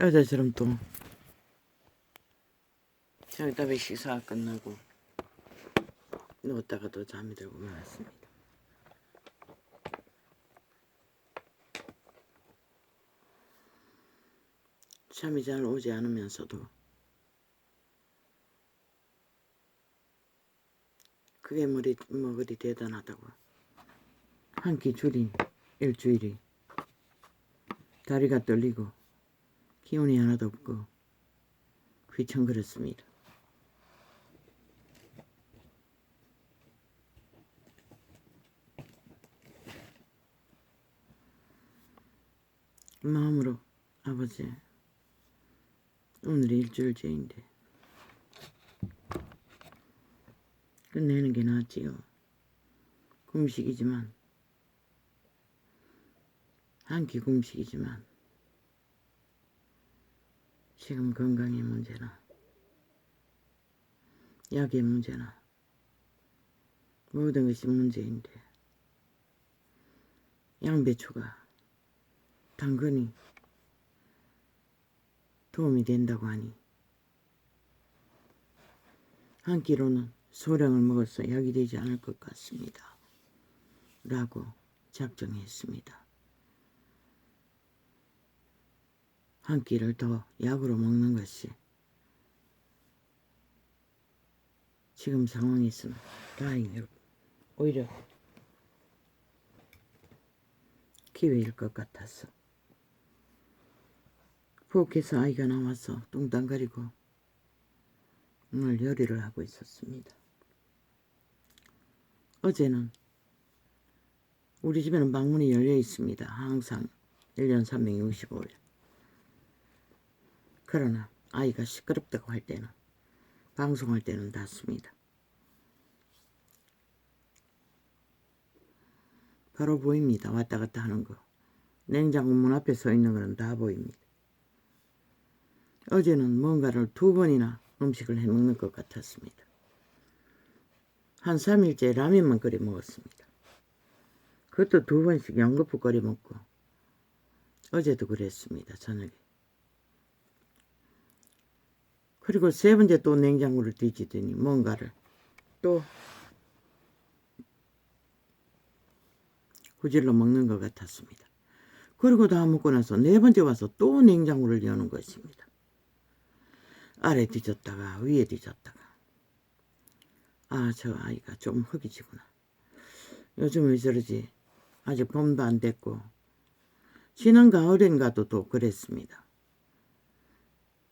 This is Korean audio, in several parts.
어제처럼 또 저기다가 식사가 끝나고 누웠다가 또 잠이 들고 일어났습니다. 잠이 잘 오지 않으면서도 그게 뭐 그리 대단하다고. 한 끼 줄인 일주일이 다리가 떨리고 기운이 하나도 없고 휘청거렸습니다. 마음으로 아버지 오늘이 일주일째인데 끝내는 게 낫지요. 금식이지만 한 끼 금식이지만 지금 건강의 문제나 약의 문제나 모든 것이 문제인데 양배추가 당근이 도움이 된다고 하니 한 끼로는 소량을 먹어서 약이 되지 않을 것 같습니다. 라고 작정했습니다. 한 끼를 더 약으로 먹는 것이 지금 상황에서는 다행히 오히려 기회일 것 같아서 부엌에서 아이가 나와서 뚱땅거리고 오늘 요리를 하고 있었습니다. 어제는 우리 집에는 방문이 열려 있습니다. 항상 1년 365일. 그러나 아이가 시끄럽다고 할 때는 방송할 때는 닫습니다. 바로 보입니다. 왔다 갔다 하는 거. 냉장고 문 앞에 서 있는 거는 다 보입니다. 어제는 뭔가를 2번이나 음식을 해먹는 것 같았습니다. 한 3일째 라면만 끓여 먹었습니다. 그것도 2번씩 연거푸 끓여 먹고 어제도 그랬습니다. 저녁에. 그리고 3번째 또 냉장고를 뒤지더니 뭔가를 또 후질러 먹는 것 같았습니다. 그리고 다 먹고 나서 4번째 와서 또 냉장고를 여는 것입니다. 아래 뒤졌다가 위에 뒤졌다가 아, 저 아이가 좀 허기지구나. 요즘 왜 저러지? 아직 봄도 안 됐고 지난 가을인가도 또 그랬습니다.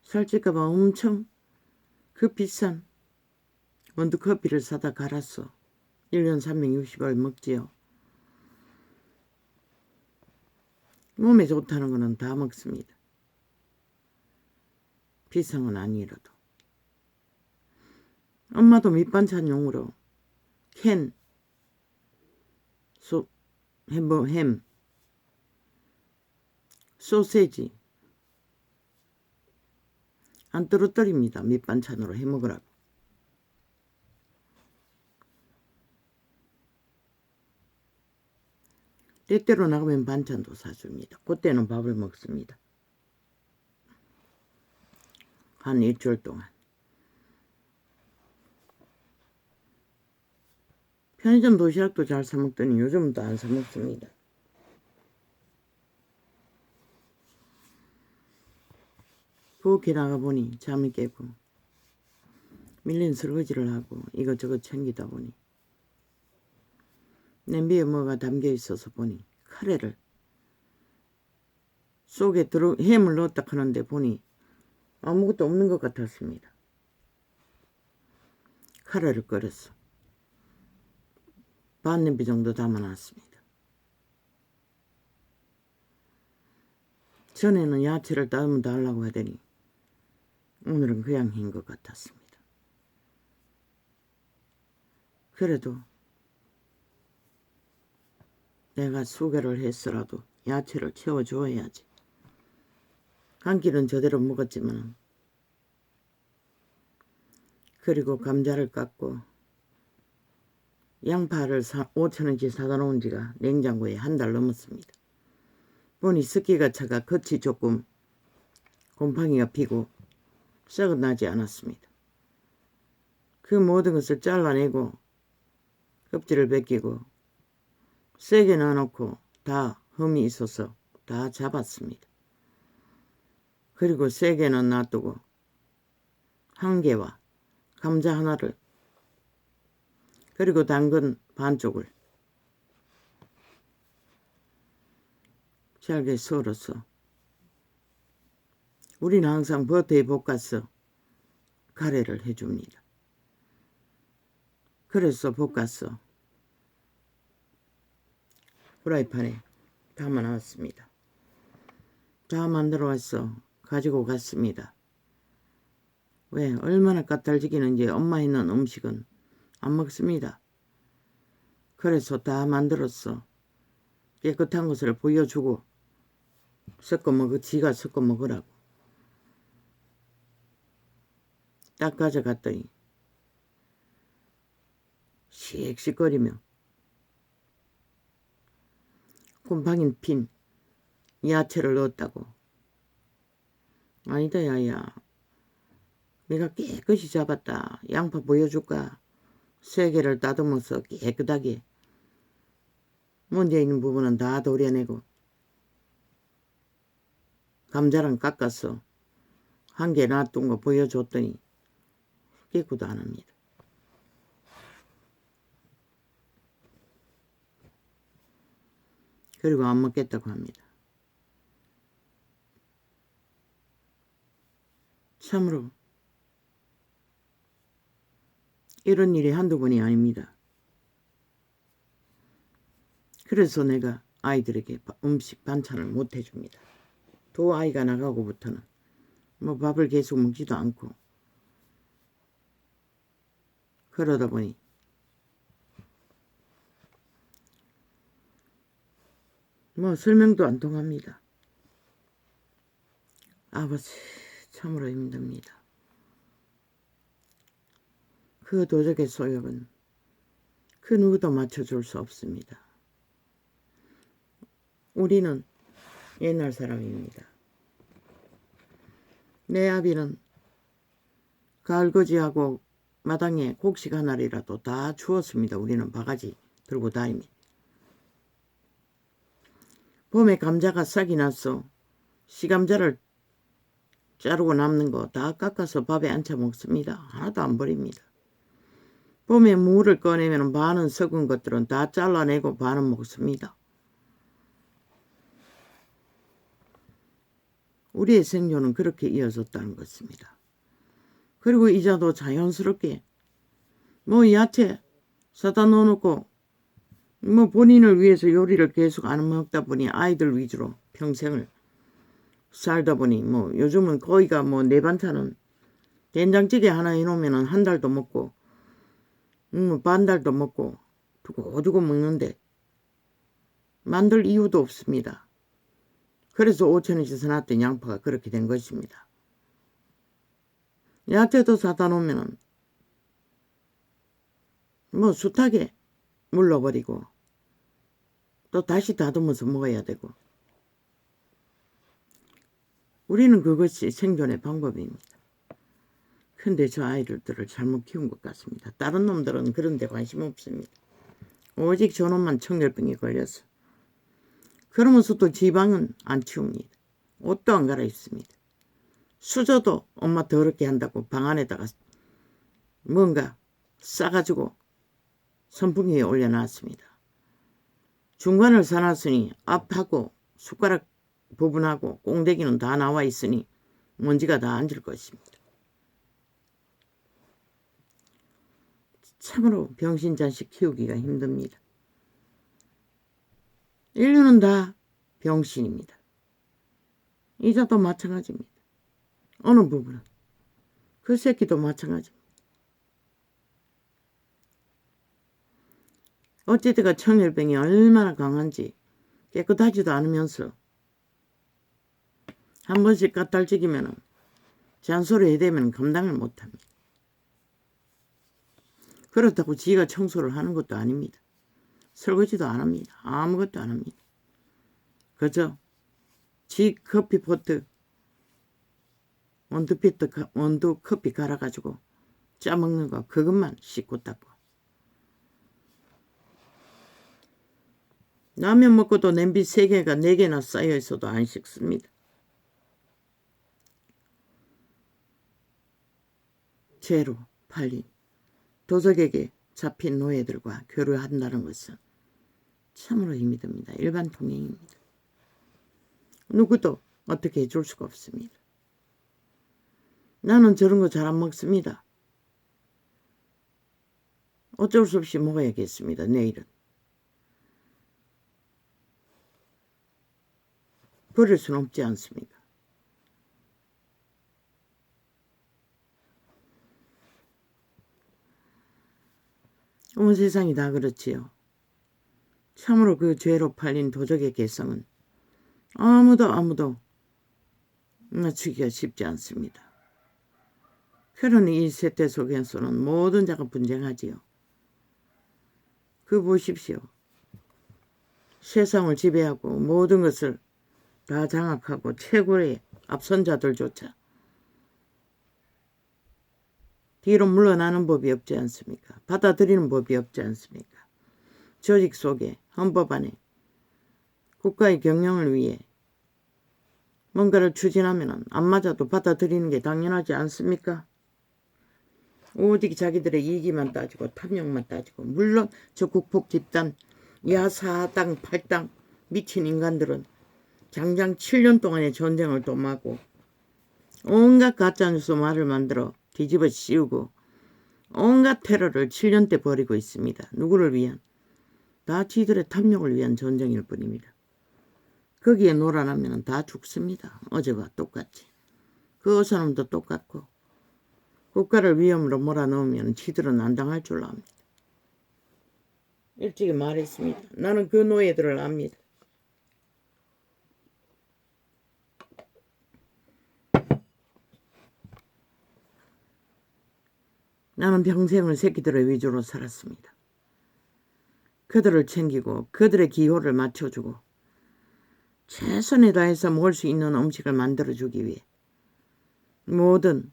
살찔까봐 엄청 그 비싼 원두커피를 사다 갈았어. 1년 360을 먹지요. 몸에 좋다는 거는 다 먹습니다. 비싼 건 아니라도. 엄마도 밑반찬용으로 캔, 햄, 소세지 안 떨어뜨립니다. 밑반찬으로 해먹으라고. 때때로 나가면 반찬도 사줍니다. 그때는 밥을 먹습니다. 한 일주일 동안. 편의점 도시락도 잘 사먹더니 요즘은 또 안 사먹습니다. 부엌에 나가보니 잠이 깨고 밀린 설거지를 하고 이것저것 챙기다 보니 냄비에 뭐가 담겨 있어서 보니 카레를 속에 햄을 넣었다 하는데 보니 아무것도 없는 것 같았습니다. 카레를 끓였어. 반 냄비 정도 담아놨습니다. 전에는 야채를 따르면 달라고 하더니 오늘은 그냥 한 것 같았습니다. 그래도 내가 수고를 했어라도 야채를 채워주어야지. 한 끼는 저대로 먹었지만 그리고 감자를 깎고 양파를 5,000원치 사다 놓은 지가 냉장고에 1달 넘었습니다. 보니 습기가 차가 겉이 조금 곰팡이가 피고 썩어 나지 않았습니다. 그 모든 것을 잘라내고 껍질을 벗기고 세게 놔놓고 다 흠이 있어서 다 잡았습니다. 그리고 세게는 놔두고 한 개와 감자 하나를 그리고 당근 반쪽을 잘게 썰어서 우리는 항상 버터에 볶아서 가래를 해줍니다. 그래서 볶아서 프라이팬에 담아 놨습니다. 다 만들어 와서 가지고 갔습니다. 왜? 얼마나 까탈지기는지 엄마 있는 음식은 안 먹습니다. 그래서 다 만들었어. 깨끗한 것을 보여주고 지가 섞어 먹으라고. 딱 가져갔더니 씩씩거리며 곰팡이 핀 야채를 넣었다고. 아니다 야야. 내가 깨끗이 잡았다. 양파 보여줄까? 3개를 다듬어서 깨끗하게 문제 있는 부분은 다 도려내고 감자랑 깎아서 1개 놔둔 거 보여줬더니 깨끗도 안 합니다. 그리고 안 먹겠다고 합니다. 참으로 이런 일이 한두 번이 아닙니다. 그래서 내가 아이들에게 음식 반찬을 못 해줍니다. 또 아이가 나가고부터는 뭐 밥을 계속 먹지도 않고 그러다 보니 뭐 설명도 안 통합니다. 아버지 참으로 힘듭니다. 그 도적의 소욕은 그 누구도 맞춰줄 수 없습니다. 우리는 옛날 사람입니다. 내 아비는 가을거지하고 마당에 곡식 하나라도 다 주었습니다. 우리는 바가지 들고 다닙니다. 봄에 감자가 싹이 났어. 시감자를 자르고 남는 거 다 깎아서 밥에 안쳐 먹습니다. 하나도 안 버립니다. 봄에 무를 꺼내면 반은 썩은 것들은 다 잘라내고 반은 먹습니다. 우리의 생존은 그렇게 이어졌다는 것입니다. 그리고 이자도 자연스럽게 뭐 야채 사다 넣어놓고 뭐 본인을 위해서 요리를 계속 안 먹다 보니 아이들 위주로 평생을 살다 보니 뭐 요즘은 거의가 뭐 내 반찬은 된장찌개 하나 해놓으면 한 달도 먹고 반달도 먹고 두고두고 먹는데 만들 이유도 없습니다. 그래서 5,000원씩 사놨던 양파가 그렇게 된 것입니다. 야채도 사다 놓으면 뭐 숱하게 물러버리고 또 다시 다듬어서 먹어야 되고 우리는 그것이 생존의 방법입니다. 근데 저 아이들을 잘못 키운 것 같습니다. 다른 놈들은 그런 데 관심 없습니다. 오직 저놈만 청결병에 걸려서 그러면서 또 지방은 안 치웁니다. 옷도 안 갈아입습니다. 수저도 엄마 더럽게 한다고 방 안에다가 뭔가 싸가지고 선풍기에 올려놨습니다. 중간을 사놨으니 앞하고 숟가락 부분하고 꽁대기는 다 나와 있으니 먼지가 다 앉을 것입니다. 참으로 병신 자식 키우기가 힘듭니다. 인류는 다 병신입니다. 이자도 마찬가지입니다. 어느 부분은 그 새끼도 마찬가지입니다. 어찌다가 청열병이 얼마나 강한지 깨끗하지도 않으면서 한 번씩 까탈지기면 잔소리 해대면 감당을 못합니다. 그렇다고 지가 청소를 하는 것도 아닙니다. 설거지도 안 합니다. 아무것도 안 합니다. 그저 지 커피포트 원두 커피 갈아가지고 짜먹는 거 그것만 씻고 닦고. 라면 먹고도 냄비 3개가 4개나 쌓여 있어도 안 씻습니다. 죄로 팔린 도적에게 잡힌 노예들과 교류한다는 것은 참으로 힘이 듭니다. 일반 통행입니다. 누구도 어떻게 해줄 수가 없습니다. 나는 저런 거 잘 안 먹습니다. 어쩔 수 없이 먹어야겠습니다. 내일은. 버릴 수는 없지 않습니까? 온 세상이 다 그렇지요. 참으로 그 죄로 팔린 도적의 개성은 아무도 맞추기가 쉽지 않습니다. 그러니 이 세대 속에서는 모든 자가 분쟁하지요. 그 보십시오. 세상을 지배하고 모든 것을 다 장악하고 최고의 앞선 자들조차 뒤로 물러나는 법이 없지 않습니까? 받아들이는 법이 없지 않습니까? 조직 속에 헌법 안에 국가의 경영을 위해 뭔가를 추진하면 안 맞아도 받아들이는 게 당연하지 않습니까? 오직 자기들의 이익만 따지고 탐욕만 따지고, 물론 저 국폭 집단 야사당 8당 미친 인간들은 장장 7년 동안의 전쟁을 도모하고 온갖 가짜뉴스 말을 만들어 뒤집어 씌우고 온갖 테러를 7년 때 벌이고 있습니다. 누구를 위한? 다 지들의 탐욕을 위한 전쟁일 뿐입니다. 거기에 놀아나면 다 죽습니다. 어제와 똑같이. 그 어선음도 똑같고 국가를 위험으로 몰아넣으면 지들은 안 당할 줄 압니다. 일찍이 말했습니다. 나는 그 노예들을 압니다. 나는 평생을 새끼들의 위주로 살았습니다. 그들을 챙기고 그들의 기호를 맞춰주고 최선을 다해서 먹을 수 있는 음식을 만들어주기 위해 모든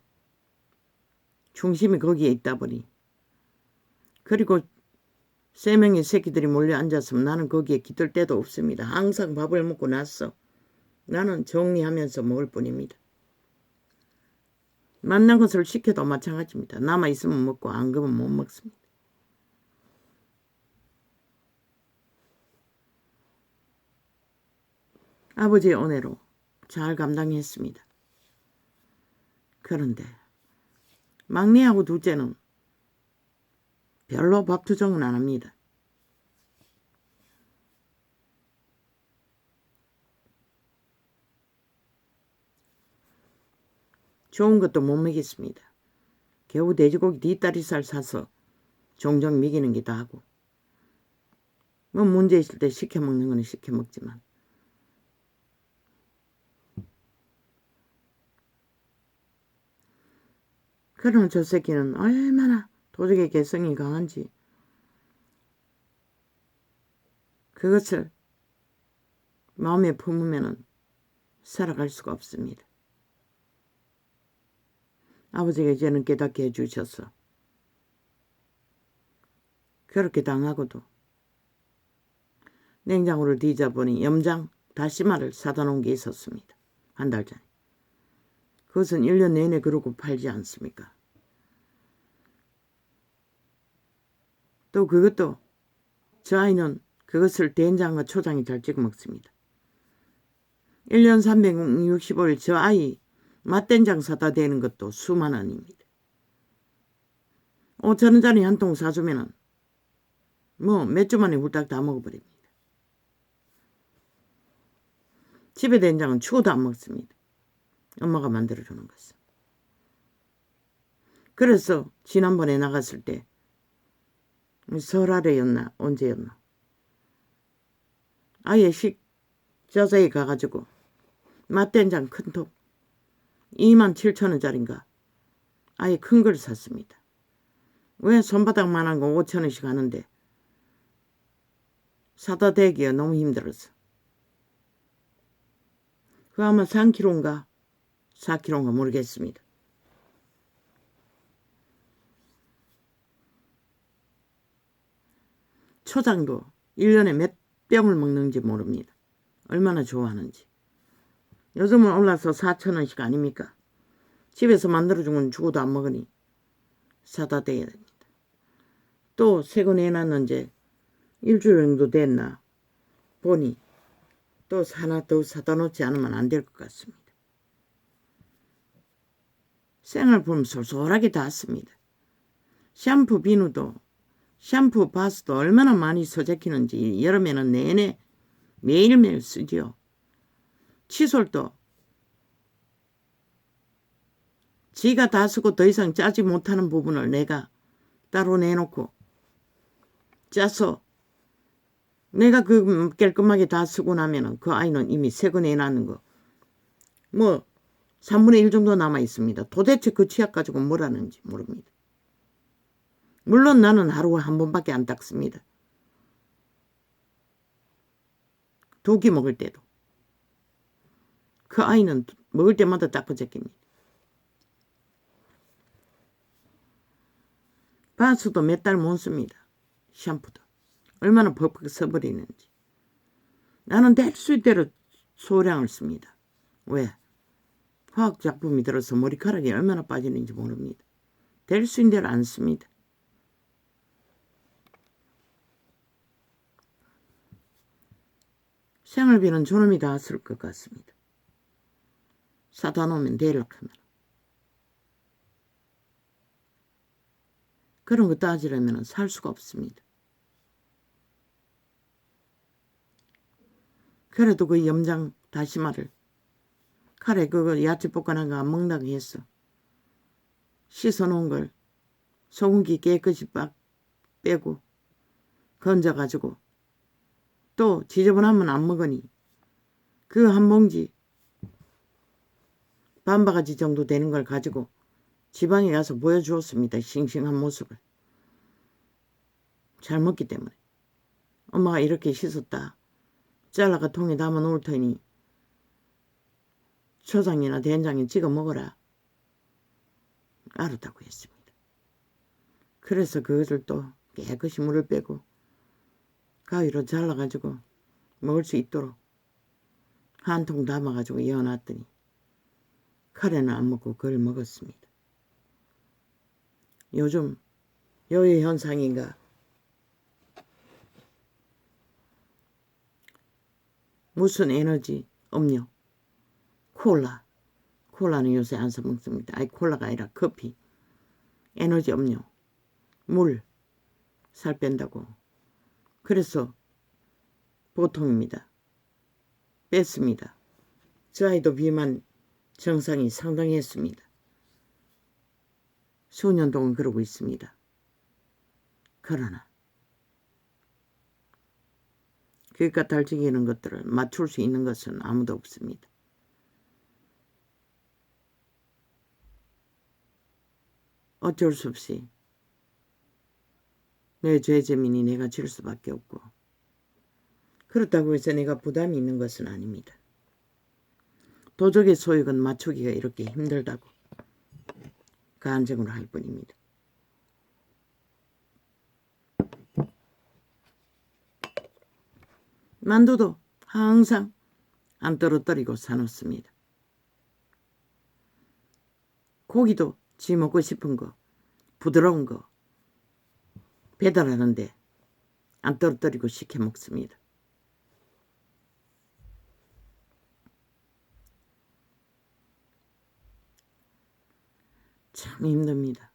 중심이 거기에 있다 보니, 그리고 3명의 새끼들이 몰려 앉았으면 나는 거기에 기댈 데도 없습니다. 항상 밥을 먹고 나서 나는 정리하면서 먹을 뿐입니다. 만난 것을 시켜도 마찬가지입니다. 남아있으면 먹고 안 그러면 못 먹습니다. 아버지의 은혜로 잘 감당했습니다. 그런데 막내하고 둘째는 별로 밥 투정은 안 합니다. 좋은 것도 못 먹겠습니다. 겨우 돼지고기 뒷다리살 사서 종종 먹이는기도 하고, 뭐 문제 있을 때 시켜 먹는 거는 시켜 먹지만, 그러나 저 새끼는 얼마나 도적의 개성이 강한지 그것을 마음에 품으면 살아갈 수가 없습니다. 아버지가 이제는 깨닫게 해주셔서 그렇게 당하고도 냉장고를 뒤져보니 염장 다시마를 사다 놓은 게 있었습니다. 한 달 전에. 그것은 1년 내내 그러고 팔지 않습니까? 또 그것도 저 아이는 그것을 된장과 초장에 잘 찍어 먹습니다. 1년 365일 저 아이 맛된장 사다 대는 것도 수만 원입니다. 5,000원짜리 한 통 사주면은 뭐 몇 주 만에 훌딱 다 먹어버립니다. 집에 된장은 추워도 안 먹습니다. 엄마가 만들어주는 것은. 그래서 지난번에 나갔을 때 설날에였나 언제였나 아예 저자에 가가지고 맛된장 큰 통 27,000원짜리인가 아예 큰 걸 샀습니다. 왜 손바닥만한 거 5,000원씩 하는데 사다 대기가 너무 힘들어서. 그 아마 3kg인가 4kg인가 모르겠습니다. 초장도 1년에 몇 병을 먹는지 모릅니다. 얼마나 좋아하는지. 요즘은 올라서 4,000원씩 아닙니까? 집에서 만들어준 건 죽어도 안 먹으니 사다 대야 됩니다. 또 새거 내놨는지 일주일 정도 됐나 보니 또 하나 더 사다 놓지 않으면 안 될 것 같습니다. 생활품 솔솔하게 닿습니다. 샴푸 비누도 샴푸 바스도 얼마나 많이 소재키는지 여름에는 내내 매일매일 쓰지요. 칫솔도 지가 다 쓰고 더 이상 짜지 못하는 부분을 내가 따로 내놓고 짜서 내가 그 깔끔하게 다 쓰고 나면은 그 아이는 이미 새 거 내놨는 거 뭐 3분의 1 정도 남아 있습니다. 도대체 그 치약 가지고 뭘 하는지 모릅니다. 물론 나는 하루에 한 번밖에 안 닦습니다. 2끼 먹을 때도. 그 아이는 먹을 때마다 닦고 제낍니다. 바스도 몇 달 못 씁니다. 샴푸도. 얼마나 벅벅 써버리는지. 나는 될 수 있대로 소량을 씁니다. 왜? 화학작품이 들어서 머리카락이 얼마나 빠지는지 모릅니다. 될 수 있는 대로 안 씁니다. 생활비는 저놈이 다 쓸 것 같습니다. 사다 놓으면 되려고 하면. 그런 거 따지려면 살 수가 없습니다. 그래도 그 염장 다시마를 카레 그거 야채 볶아놓은 거 안 먹는다고 했어. 씻어놓은 걸 소금기 깨끗이 빡 빼고 건져가지고 또 지저분하면 안 먹으니 그 한 봉지 반바가지 정도 되는 걸 가지고 지방에 가서 보여주었습니다. 싱싱한 모습을. 잘 먹기 때문에. 엄마가 이렇게 씻었다. 잘라가 통에 담아 놓을 테니 초장이나 된장에 찍어 먹어라. 알았다고 했습니다. 그래서 그것을 또 깨끗이 물을 빼고 가위로 잘라가지고 먹을 수 있도록 한 통 담아가지고 이어놨더니 카레는 안 먹고 그걸 먹었습니다. 요즘 요의 현상인가 무슨 에너지 음료 콜라는 요새 안 사먹습니다. 아니 콜라가 아니라 커피 에너지 음료 물 살 뺀다고 그래서 보통입니다. 뺐습니다. 저 아이도 비만 증상이 상당히 했습니다. 수년 동안 그러고 있습니다. 그러나 그러니까 달치기는 것들을 맞출 수 있는 것은 아무도 없습니다. 어쩔 수 없이 내 죄재민이 내가 질 수밖에 없고 그렇다고 해서 내가 부담이 있는 것은 아닙니다. 도적의 소욕은 맞추기가 이렇게 힘들다고 간증으로 할 뿐입니다. 만두도 항상 안 떨어뜨리고 사놓습니다. 고기도 지 먹고 싶은 거 부드러운 거 배달하는데 안 떨어뜨리고 시켜 먹습니다. 참 힘듭니다.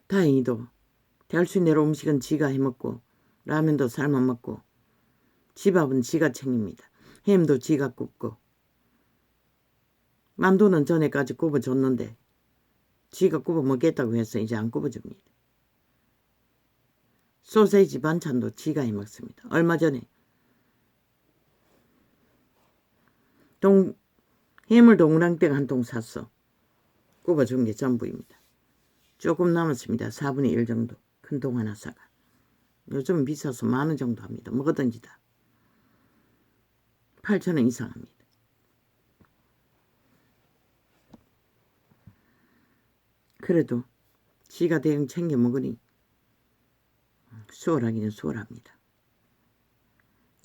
다행히도 될 수 있는 대로 음식은 지가 해먹고 라면도 삶아 먹고 집밥은 지가 챙깁니다. 햄도 지가 굽고 만두는 전에까지 굽어줬는데 지가 굽어 먹겠다고 해서 이제 안 굽어줍니다. 소세지 반찬도 지가 해먹습니다. 얼마 전에 해물 동그랑땡 한 통 샀어. 굽어준 게 전부입니다. 조금 남았습니다. 4분의 1 정도. 큰 통 하나 사가. 요즘 비싸서 10,000원 정도 합니다. 뭐든지 다. 8,000원 이상 합니다. 그래도 지가 대응 챙겨 먹으니 수월하기는 수월합니다.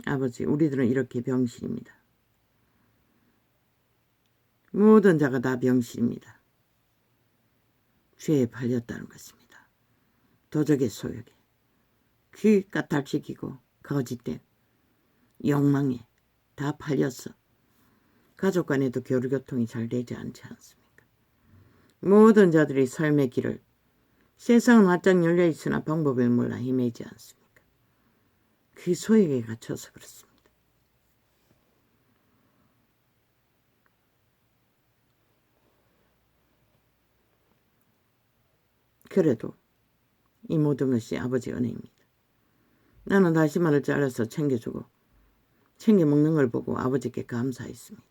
아버지, 우리들은 이렇게 병신입니다. 모든 자가 다 병신입니다. 죄에 팔렸다는 것입니다. 도적의 소욕에, 귀 까탈시키고 거짓된 욕망에 다 팔렸어. 가족 간에도 교류교통이 잘 되지 않지 않습니까? 모든 자들이 삶의 길을 세상은 활짝 열려있으나 방법을 몰라 헤매지 않습니까? 그 소욕에 갇혀서 그렇습니다. 그래도 이 모든 것이 아버지 은혜입니다. 나는 다시마를 잘라서 챙겨주고 챙겨 먹는 걸 보고 아버지께 감사했습니다.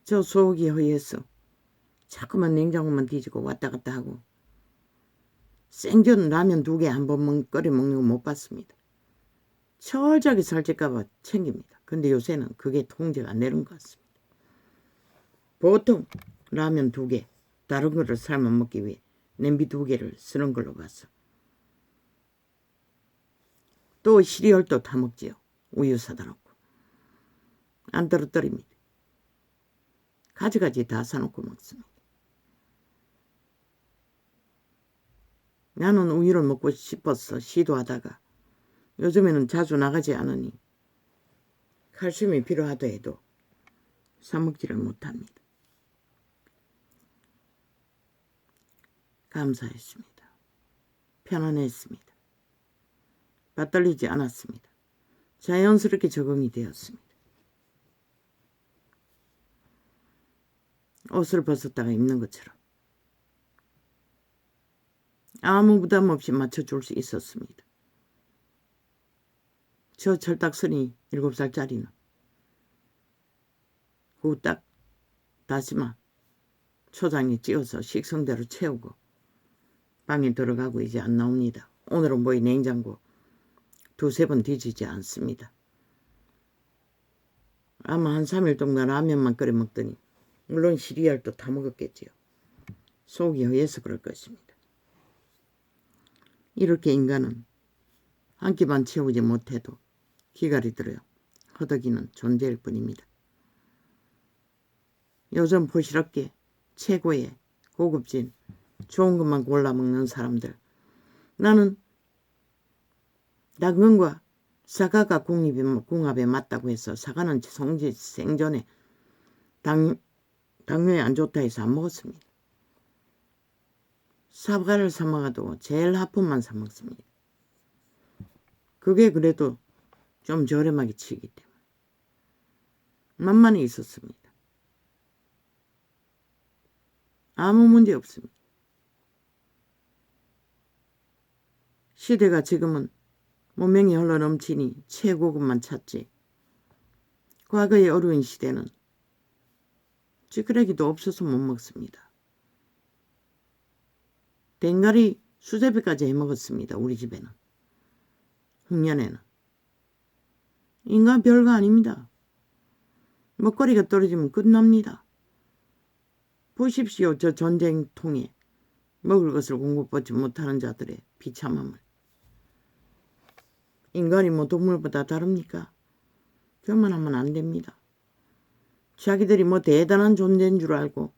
저 속이 허해서 자꾸만 냉장고만 뒤지고 왔다 갔다 하고 생전 라면 2개 한 번 끓여 먹는 거 못 봤습니다. 철저하게 살찔까봐 챙깁니다. 근데 요새는 그게 통제가 안 되는 것 같습니다. 보통 라면 2개, 다른 거를 삶아 먹기 위해 냄비 2개를 쓰는 걸로 봤어. 또 시리얼도 다 먹지요. 우유 사다 놓고. 안 떨어뜨립니다. 가지가지 다 사놓고 먹습니다. 나는 우유를 먹고 싶어서 시도하다가 요즘에는 자주 나가지 않으니 칼슘이 필요하다 해도 사 먹지를 못합니다. 감사했습니다. 편안했습니다. 맞떨리지 않았습니다. 자연스럽게 적응이 되었습니다. 옷을 벗었다가 입는 것처럼 아무 부담 없이 맞춰줄 수 있었습니다. 저 철딱선이 7살짜리는 후딱 다시마 초장에 찍어서 식성대로 채우고 방에 들어가고 이제 안 나옵니다. 오늘은 뭐이 냉장고 2-3번 뒤지지 않습니다. 아마 한 3일 동안 라면만 끓여 먹더니 물론 시리얼도 다 먹었겠지요. 속이 허해서 그럴 것입니다. 이렇게 인간은 한 끼만 채우지 못해도 기갈이 들어요. 허덕이는 존재일 뿐입니다. 요즘 부실없게 최고의 고급진 좋은 것만 골라 먹는 사람들. 나는 당근과 사과가 궁합에 맞다고 해서 사과는 생전에 당뇨에 안 좋다 해서 안 먹었습니다. 사과를 사 먹어도 제일 하품만 사 먹습니다. 그게 그래도 좀 저렴하게 치기 때문에 만만히 있었습니다. 아무 문제 없습니다. 시대가 지금은 문명이 흘러넘치니 최고급만 찾지. 과거의 어려운 시대는 찌끄레기도 없어서 못 먹습니다. 댕가리 수제비까지 해먹었습니다. 우리 집에는. 홍년에는. 인간 별거 아닙니다. 먹거리가 떨어지면 끝납니다. 보십시오. 저 전쟁통에 먹을 것을 공급받지 못하는 자들의 비참함을. 인간이 뭐 동물보다 다릅니까? 교만하면 안 됩니다. 자기들이 뭐 대단한 존재인 줄 알고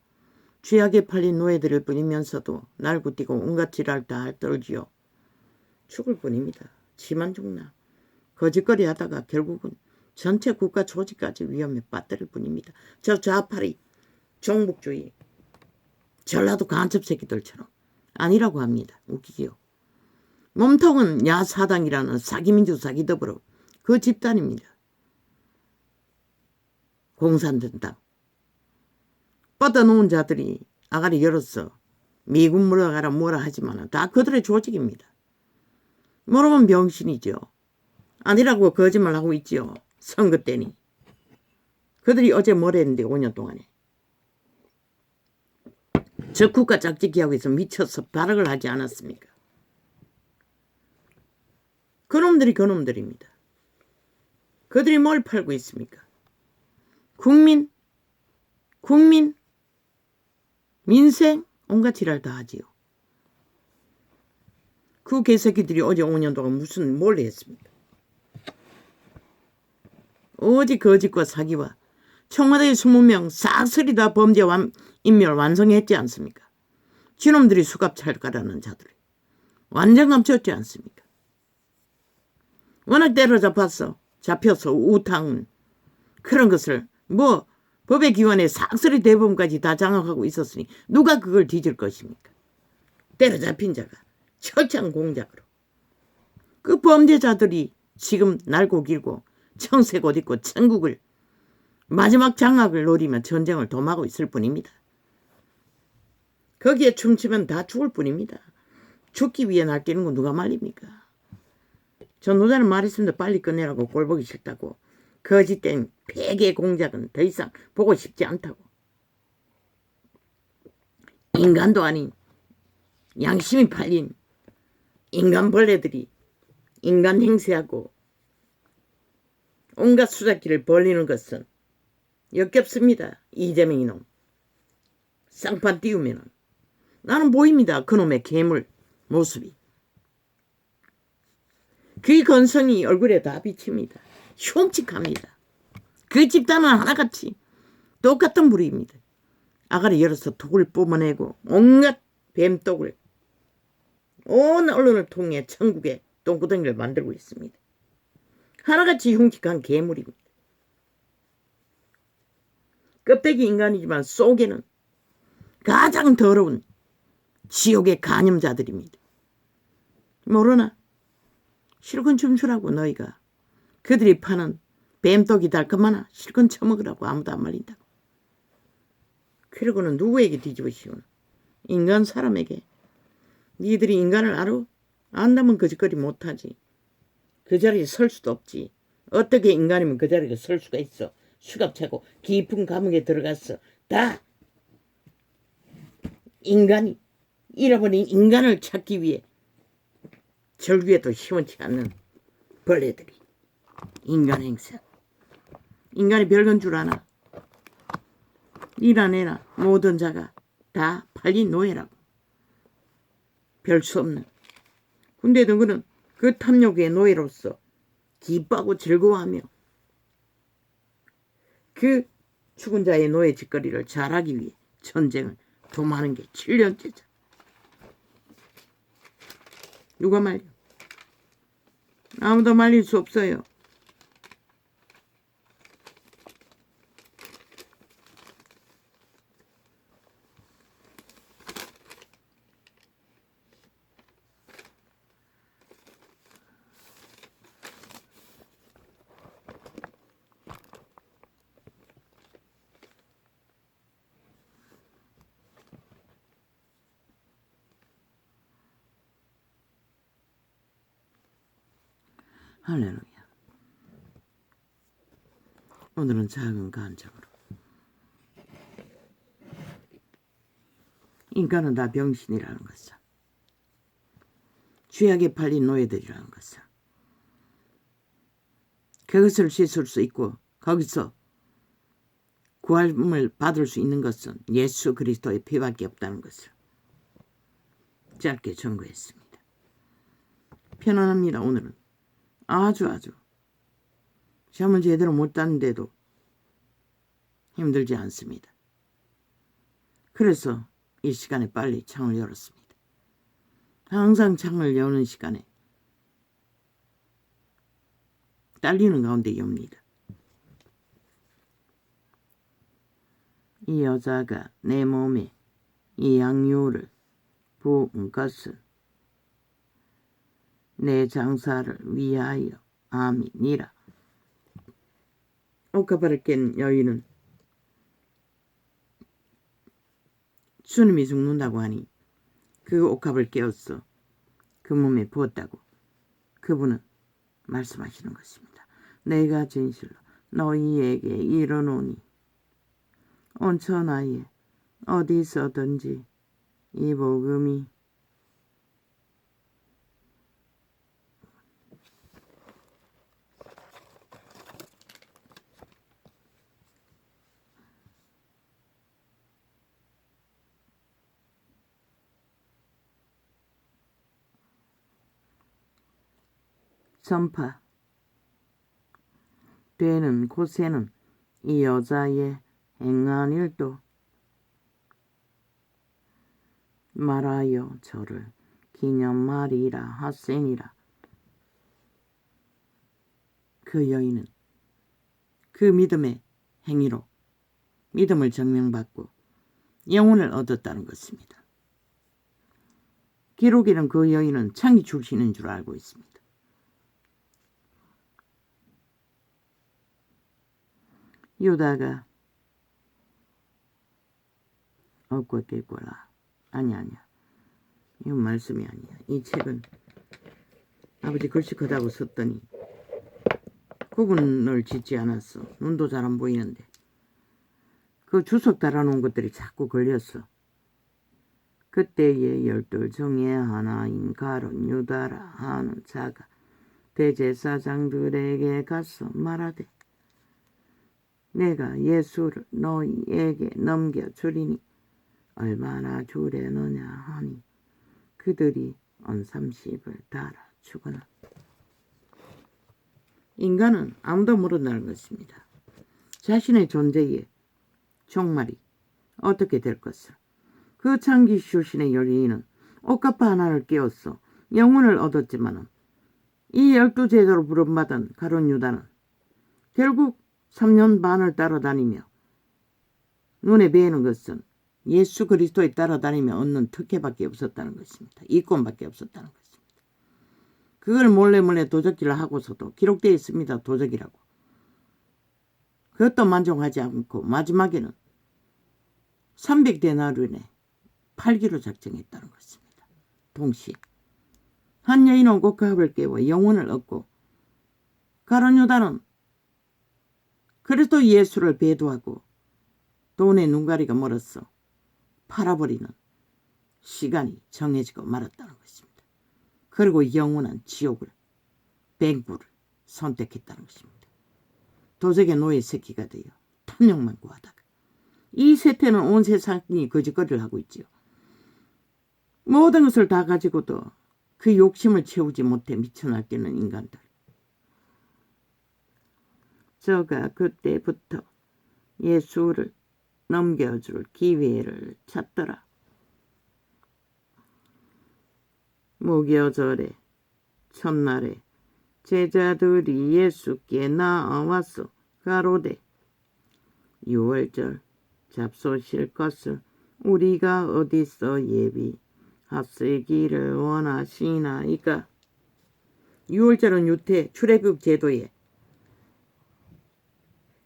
쥐약에 팔린 노예들일 뿐이면서도 날고뛰고 온갖 지랄 다 떨지요. 죽을 뿐입니다. 지만 죽나. 거짓거리 하다가 결국은 전체 국가 조직까지 위험에 빠뜨릴 뿐입니다. 저 좌파리 종북주의 전라도 간첩 새끼들처럼 아니라고 합니다. 웃기지요. 몸통은 야사당이라는 사기민주 사기더불어 그 집단입니다. 공산당 뻗어놓은 자들이 아가리 열었어. 미군 물어가라 뭐라 하지만 다 그들의 조직입니다. 모르면 병신이죠. 아니라고 거짓말하고 있지요. 선거 때니. 그들이 어제 뭘 했는데 5년 동안에. 저 국가 짝짓기하고 있어 미쳐서 발악을 하지 않았습니까? 그놈들이 그놈들입니다. 그들이 뭘 팔고 있습니까? 국민, 민생, 온갖 지랄 다 하지요. 그 개새끼들이 어제 5년 동안 뭘 했습니까? 어제 거짓과 사기와 청와대 20명 싹쓸이 다 범죄 인멸 완성했지 않습니까? 지놈들이 수갑 찰까라는 자들이 완전 감췄지 않습니까? 워낙 잡혀서 우탕 그런 것을 법의 기관에 싹쓸이 대법원까지 다 장악하고 있었으니 누가 그걸 뒤질 것입니까? 때려잡힌 자가 철저한 공작으로 그 범죄자들이 지금 날고 길고 청색 옷 입고 천국을 마지막 장악을 노리며 전쟁을 도모하고 있을 뿐입니다. 거기에 춤추면 다 죽을 뿐입니다. 죽기 위해 날뛰는 건 누가 말입니까? 전도자는 말했습니다. 빨리 끝내라고. 꼴보기 싫다고. 거짓된 폐계 공작은 더 이상 보고 싶지 않다고. 인간도 아닌 양심이 팔린 인간 벌레들이 인간 행세하고 온갖 수작기를 벌리는 것은 역겹습니다. 이재명 이놈. 쌍판 띄우면은 나는 보입니다. 그놈의 괴물 모습이. 그 건성이 얼굴에 다 비칩니다. 흉측합니다. 그 집단은 하나같이 똑같은 부류입니다. 아가리 열어서 독을 뿜어내고 온갖 뱀독을 온 언론을 통해 천국의 똥구덩이를 만들고 있습니다. 하나같이 흉측한 괴물입니다. 껍데기 인간이지만 속에는 가장 더러운 지옥의 간염자들입니다. 모르나? 실컷 춤추라고 너희가. 그들이 파는 뱀독이 달콤하나 실컷 처먹으라고 아무도 안 말린다고. 그러고는 누구에게 뒤집어 씌우나? 인간 사람에게. 니들이 인간을 알아? 안다면 거짓거리 못하지. 그 자리에 설 수도 없지. 어떻게 인간이면 그 자리에 설 수가 있어. 수갑 차고 깊은 감옥에 들어갔어. 다 인간이 잃어버린 인간을 찾기 위해 절규에도 시원치 않는 벌레들이 인간 행세. 인간이 별건 줄 아나? 일어내나 모든 자가 다 팔린 노예라고. 별 수 없는. 근데 너는 그 탐욕의 노예로서 기뻐하고 즐거워하며 그 죽은 자의 노예 짓거리를 잘하기 위해 전쟁을 도모하는 게 7년째죠. 누가 말려? 아무도 말릴 수 없어요. 할렐루야. 오늘은 작은 간증으로 인간은 다 병신이라는 것을, 죄악에 팔린 노예들이라는 것을, 그것을 씻을 수 있고 거기서 구원을 받을 수 있는 것은 예수 그리스도의 피밖에 없다는 것을 짧게 전거했습니다. 편안합니다. 오늘은 아주 잠을 제대로 못 잤는데도 힘들지 않습니다. 그래서 이 시간에 빨리 창을 열었습니다. 항상 창을 여는 시간에 딸리는 가운데 엽니다. 이 여자가 내 몸에 이 양유를 부은 것은 내 장사를 위하여 아미니라. 옥합을 깬 여인은 주님이 죽는다고 하니 그 옥합을 깨었어 그 몸에 부었다고 그분은 말씀하시는 것입니다. 내가 진실로 너희에게 이르노니 온 천하에 어디서든지 이 복음이 전파 되는 곳에는 이 여자의 행한 일도 말하여 저를 기념하리라 하세니라. 그 여인은 그 믿음의 행위로 믿음을 증명받고 영혼을 얻었다는 것입니다. 기록에는 그 여인은 창기 출신인 줄 알고 있습니다. 유다가 얻고 깼거라. 아니야. 이건 말씀이 아니야. 이 책은 아버지 글씨 크다고 썼더니 구분을 짓지 않았어. 눈도 잘 안 보이는데. 그 주석 달아놓은 것들이 자꾸 걸렸어. 그때의 12 중에 하나인 가룟 유다라 하는 자가 대제사장들에게 가서 말하되 내가 예수를 너희에게 넘겨주리니 얼마나 주려느냐 하니 그들이 언 30을 달아 주거나. 인간은 아무도 모른다는 것입니다. 자신의 존재의 종말이 어떻게 될 것을. 그 창기 출신의 여인은 옷가파 하나를 깨웠어 영혼을 얻었지만 이 12제자로 부름받은 가룟 유다는 결국 3년 반을 따라다니며 눈에 뵈는 것은 예수 그리스도에 따라다니며 얻는 특혜밖에 없었다는 것입니다. 이권밖에 없었다는 것입니다. 그걸 몰래 도적질을 하고서도 기록되어 있습니다. 도적이라고. 그것도 만족하지 않고 마지막에는 300데나리온에 팔기로 작정했다는 것입니다. 동시에 한 여인은 옷가파를 깨워 영혼을 얻고 가룟 유다는 그리스도 예수를 배도하고 돈의 눈가리가 멀어서 팔아버리는 시간이 정해지고 말았다는 것입니다. 그리고 영원한 지옥을 뱅부를 선택했다는 것입니다. 도적의 노예 새끼가 되어 탐욕만 구하다가 이 세태는 온 세상이 거짓거리를 하고 있지요. 모든 것을 다 가지고도 그 욕심을 채우지 못해 미쳐 날뛰는 인간들. 저가 그때부터 예수를 넘겨줄 기회를 찾더라. 무교절의 첫날에 제자들이 예수께 나와서 가로되 유월절 잡수실 것을 우리가 어디서 예비하시기를 원하시나이까. 유월절은 유태 출애굽 제도에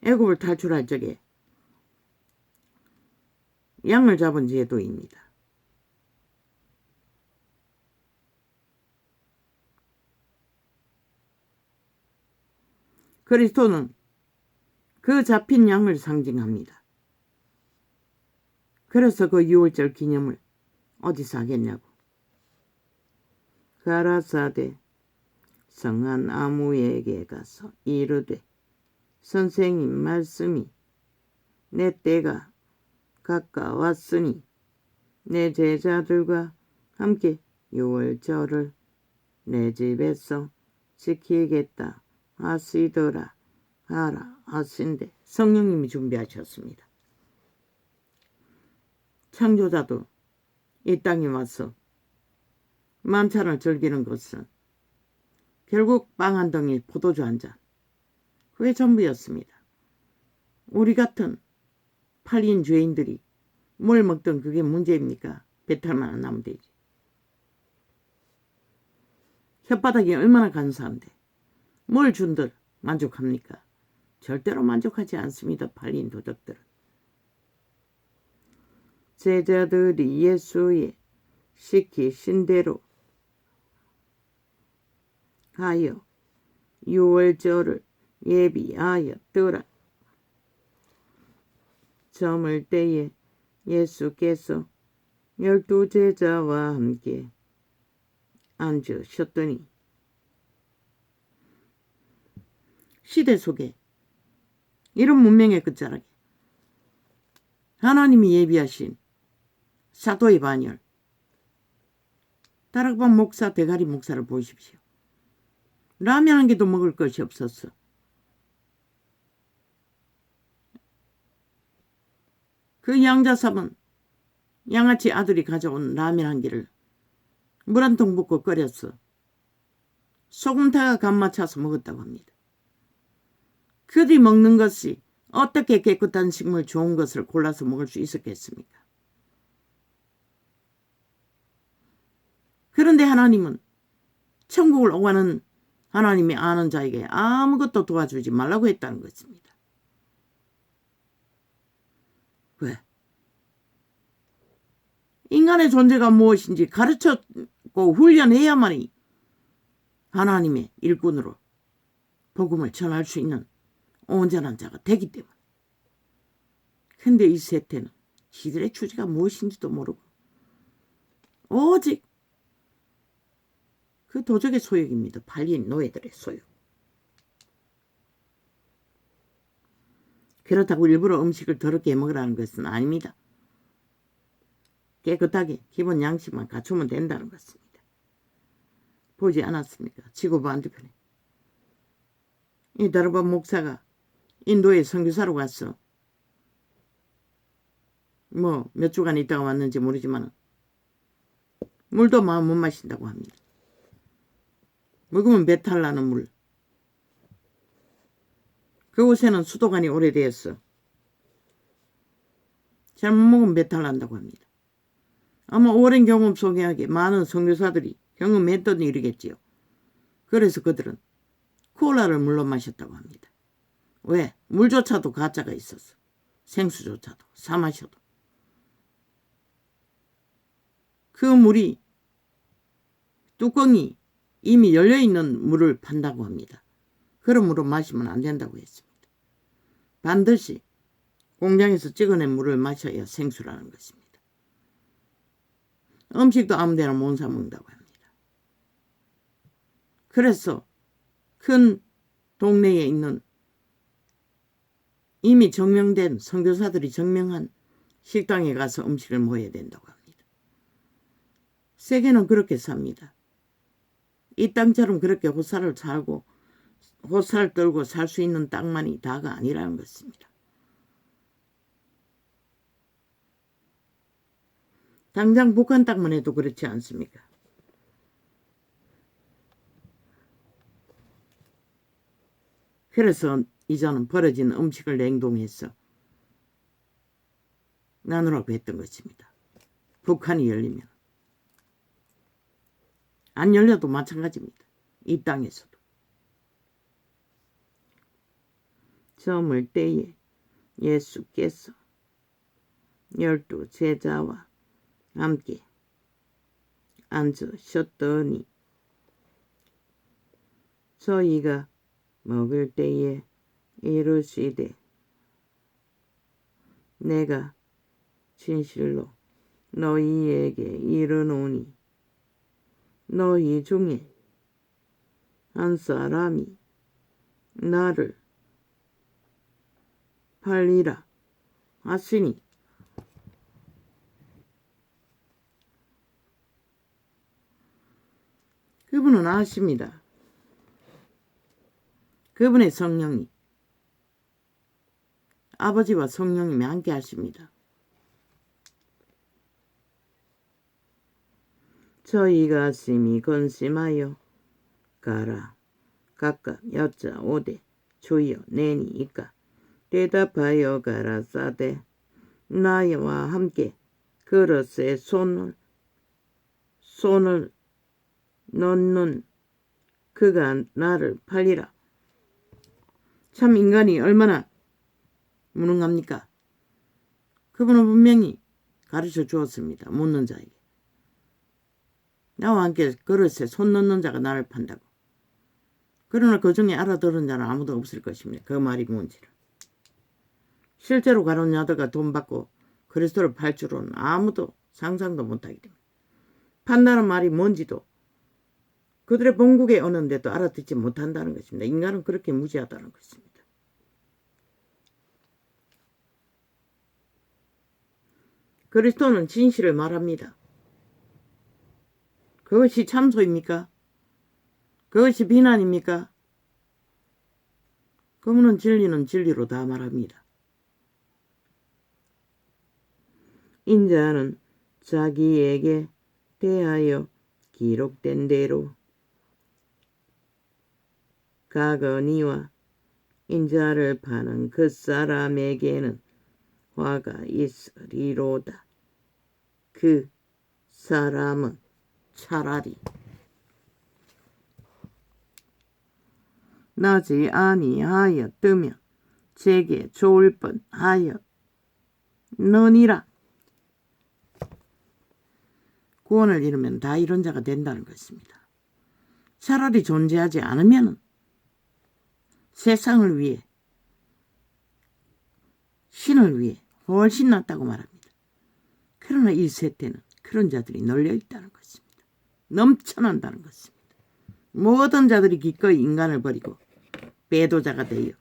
애굽을 탈출할 적에 양을 잡은 제도입니다. 그리스도는 그 잡힌 양을 상징합니다. 그래서 그 유월절 기념을 어디서 하겠냐고. 가라사대 성한 아무에게 가서 이르되 선생님 말씀이 내 때가 가까웠으니 내 제자들과 함께 유월절을 내 집에서 지키겠다 하시더라 하라 하신대. 성령님이 준비하셨습니다. 창조자도 이 땅에 와서 만찬을 즐기는 것은 결국 빵 한 덩이 포도주 한 잔, 그게 전부였습니다. 우리 같은 팔린 죄인들이 뭘 먹든 그게 문제입니까? 배탈만 안 나면 되지. 혓바닥이 얼마나 간사한데 뭘 준들 만족합니까? 절대로 만족하지 않습니다. 팔린 도적들은. 제자들이 예수의 시키신 대로 하여 유월절을 예비하였더라. 저물 때에 예수께서 12 제자와 함께 앉으셨더니 시대 속에 이런 문명의 끝자락에 하나님이 예비하신 사도의 반열 다락방 목사, 대가리 목사를 보십시오. 라면 한 개도 먹을 것이 없었어. 그 양자삼은 양아치 아들이 가져온 라면 한 개를 물 한 통 붓고 끓였어. 소금타가 간 맞춰서 먹었다고 합니다. 그들이 먹는 것이 어떻게 깨끗한 식물 좋은 것을 골라서 먹을 수 있었겠습니까? 그런데 하나님은 천국을 오가는 하나님이 아는 자에게 아무것도 도와주지 말라고 했다는 것입니다. 왜? 인간의 존재가 무엇인지 가르쳤고 훈련해야만이 하나님의 일꾼으로 복음을 전할 수 있는 온전한 자가 되기 때문에. 근데 이 세태는 지들의 주제가 무엇인지도 모르고 오직 그 도적의 소욕입니다. 팔린 노예들의 소욕. 그렇다고 일부러 음식을 더럽게 먹으라는 것은 아닙니다. 깨끗하게 기본 양식만 갖추면 된다는 것입니다. 보지 않았습니까? 지구 반대편에 이 다르바 목사가 인도에 선교사로 갔어. 뭐 몇 주간 있다가 왔는지 모르지만 물도 마음 못 마신다고 합니다. 먹으면 배탈 나는 물. 그곳에는 수도관이 오래되었어. 잘못 먹으면 배탈 난다고 합니다. 아마 오랜 경험 속에 많은 선교사들이 경험했던 일이겠지요. 그래서 그들은 콜라를 물로 마셨다고 합니다. 왜? 물조차도 가짜가 있었어. 생수조차도 사 마셔도. 그 물이 뚜껑이 이미 열려있는 물을 판다고 합니다. 그런 물을 마시면 안 된다고 했습니다. 반드시 공장에서 찍어낸 물을 마셔야 생수라는 것입니다. 음식도 아무데나 못 사 먹는다고 합니다. 그래서 큰 동네에 있는 이미 정명된 선교사들이 정명한 식당에 가서 음식을 먹어야 된다고 합니다. 세계는 그렇게 삽니다. 이 땅처럼 그렇게 호사를 살고 호사를 떨고 살 수 있는 땅만이 다가 아니라는 것입니다. 당장 북한 땅만 해도 그렇지 않습니까? 그래서 이자는 벌어진 음식을 냉동해서 나누라고 했던 것입니다. 북한이 열리면. 안 열려도 마찬가지입니다. 이 땅에서도. 저물 때에 예수께서 12 제자와 함께 앉으셨더니 저희가 먹을 때에 이르시되 내가 진실로 너희에게 이르노니 너희 중에 한 사람이 나를 팔리라 하시니 그분은 아십니다. 그분의 성령이 아버지와 성령님이 함께 하십니다. 저희가 심히 건심하여 가라 각각 여짜오되 주여 내니이까 대답하여 가라사대 나와 함께 그릇에 손을 넣는 그가 나를 팔리라. 참 인간이 얼마나 무능합니까? 그분은 분명히 가르쳐 주었습니다. 묻는 자에게. 나와 함께 그릇에 손 넣는 자가 나를 판다고. 그러나 그 중에 알아들은 자는 아무도 없을 것입니다. 그 말이 뭔지를. 실제로 가룟 유다가 돈 받고 그리스도를 팔 줄은 아무도 상상도 못하기 때문에 판다는 말이 뭔지도 그들의 본국에 오는데도 알아듣지 못한다는 것입니다. 인간은 그렇게 무지하다는 것입니다. 그리스도는 진실을 말합니다. 그것이 참소입니까? 그것이 비난입니까? 그러면 진리는 진리로 다 말합니다. 인자는 자기에게 대하여 기록된 대로 가거니와 인자를 파는 그 사람에게는 화가 있으리로다. 그 사람은 차라리 나지 아니하였으면 제게 좋을 뻔하였느니라. 구원을 이루면 다 이런 자가 된다는 것입니다. 차라리 존재하지 않으면 세상을 위해, 신을 위해 훨씬 낫다고 말합니다. 그러나 이 세태는 그런 자들이 널려있다는 것입니다. 넘쳐난다는 것입니다. 모든 자들이 기꺼이 인간을 버리고 배도자가 되어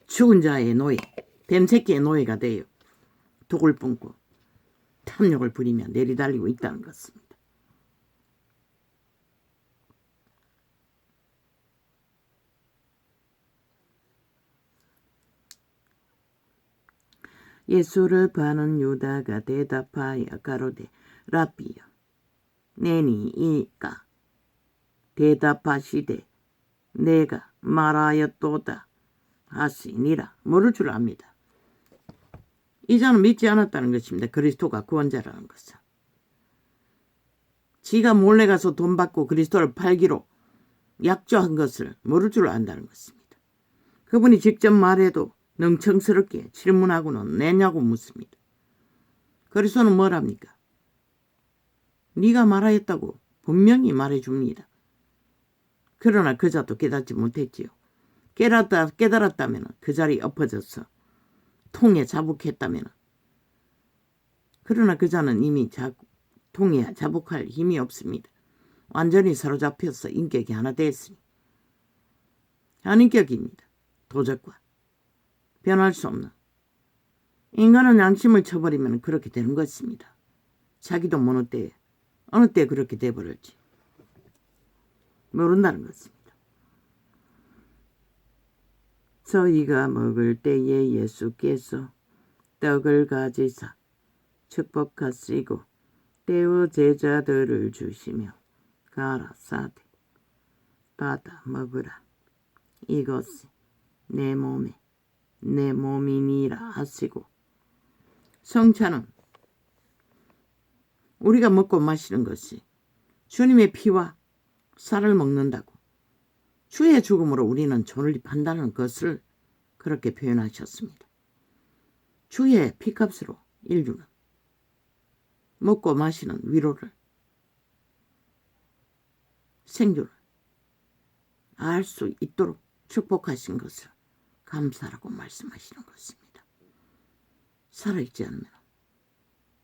죽은 자의 노예, 뱀새끼의 노예가 되어 독을 뿜고 탐욕을 부리며 내리달리고 있다는 것입니다. 예수를 파는 유다가 대답하여 가로되 라비여 내니 이까 대답하시되 내가 말하였도다 하시니라. 모를 줄 압니다. 이 자는 믿지 않았다는 것입니다. 그리스도가 구원자라는 것은. 지가 몰래 가서 돈 받고 그리스도를 팔기로 약조한 것을 모를 줄 안다는 것입니다. 그분이 직접 말해도 능청스럽게 질문하고는 내냐고 묻습니다. 그리스도는 뭐랍니까? 네가 말하였다고 분명히 말해줍니다. 그러나 그 자도 깨닫지 못했지요. 깨달았다면 그 자리에 엎어져서 통에 자복했다면, 그러나 그 자는 이미 통에 자복할 힘이 없습니다. 완전히 사로잡혀서 인격이 하나 됐으니 한인격입니다. 도적과 변할 수 없는. 인간은 양심을 쳐버리면 그렇게 되는 것입니다. 자기도 어느 때 그렇게 돼버릴지 모른다는 것입니다. 저희가 먹을 때에 예수께서 떡을 가지사 축복하시고 떼어 제자들을 주시며 가라사대 받아 먹으라. 이것이 내 몸이니라 하시고. 성찬은 우리가 먹고 마시는 것이 주님의 피와 살을 먹는다고 주의 죽음으로 우리는 존립한다는 것을 그렇게 표현하셨습니다. 주의 피값으로 인류는 먹고 마시는 위로를, 생존을 알 수 있도록 축복하신 것을 감사라고 말씀하시는 것입니다. 살아있지 않으면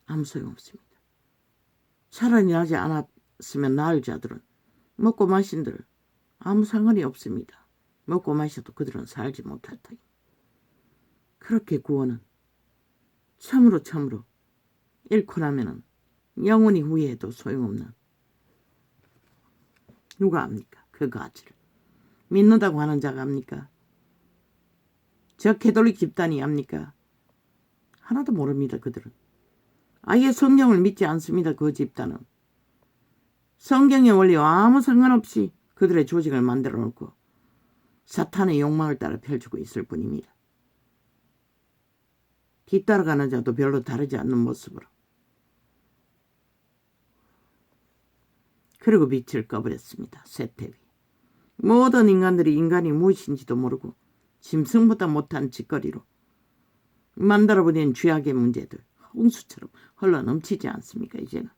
아무 소용없습니다. 살아나지 않았으면 나을 자들은 먹고 마신들 아무 상관이 없습니다. 먹고 마셔도 그들은 살지 못할 터이. 그렇게 구원은 참으로 잃고 나면은 영원히 후회해도 소용없는, 누가 압니까? 그 가치를 믿는다고 하는 자가 압니까? 저 캐톨릭 집단이 압니까? 하나도 모릅니다. 그들은 아예 성경을 믿지 않습니다. 그 집단은 성경의 원리와 아무 상관없이 그들의 조직을 만들어 놓고 사탄의 욕망을 따라 펼치고 있을 뿐입니다. 뒤따라가는 자도 별로 다르지 않는 모습으로. 그리고 빛을 꺼버렸습니다. 쇠퇴비. 모든 인간들이 인간이 무엇인지도 모르고 짐승보다 못한 짓거리로 만들어버린 죄악의 문제들 홍수처럼 흘러넘치지 않습니까? 이제는.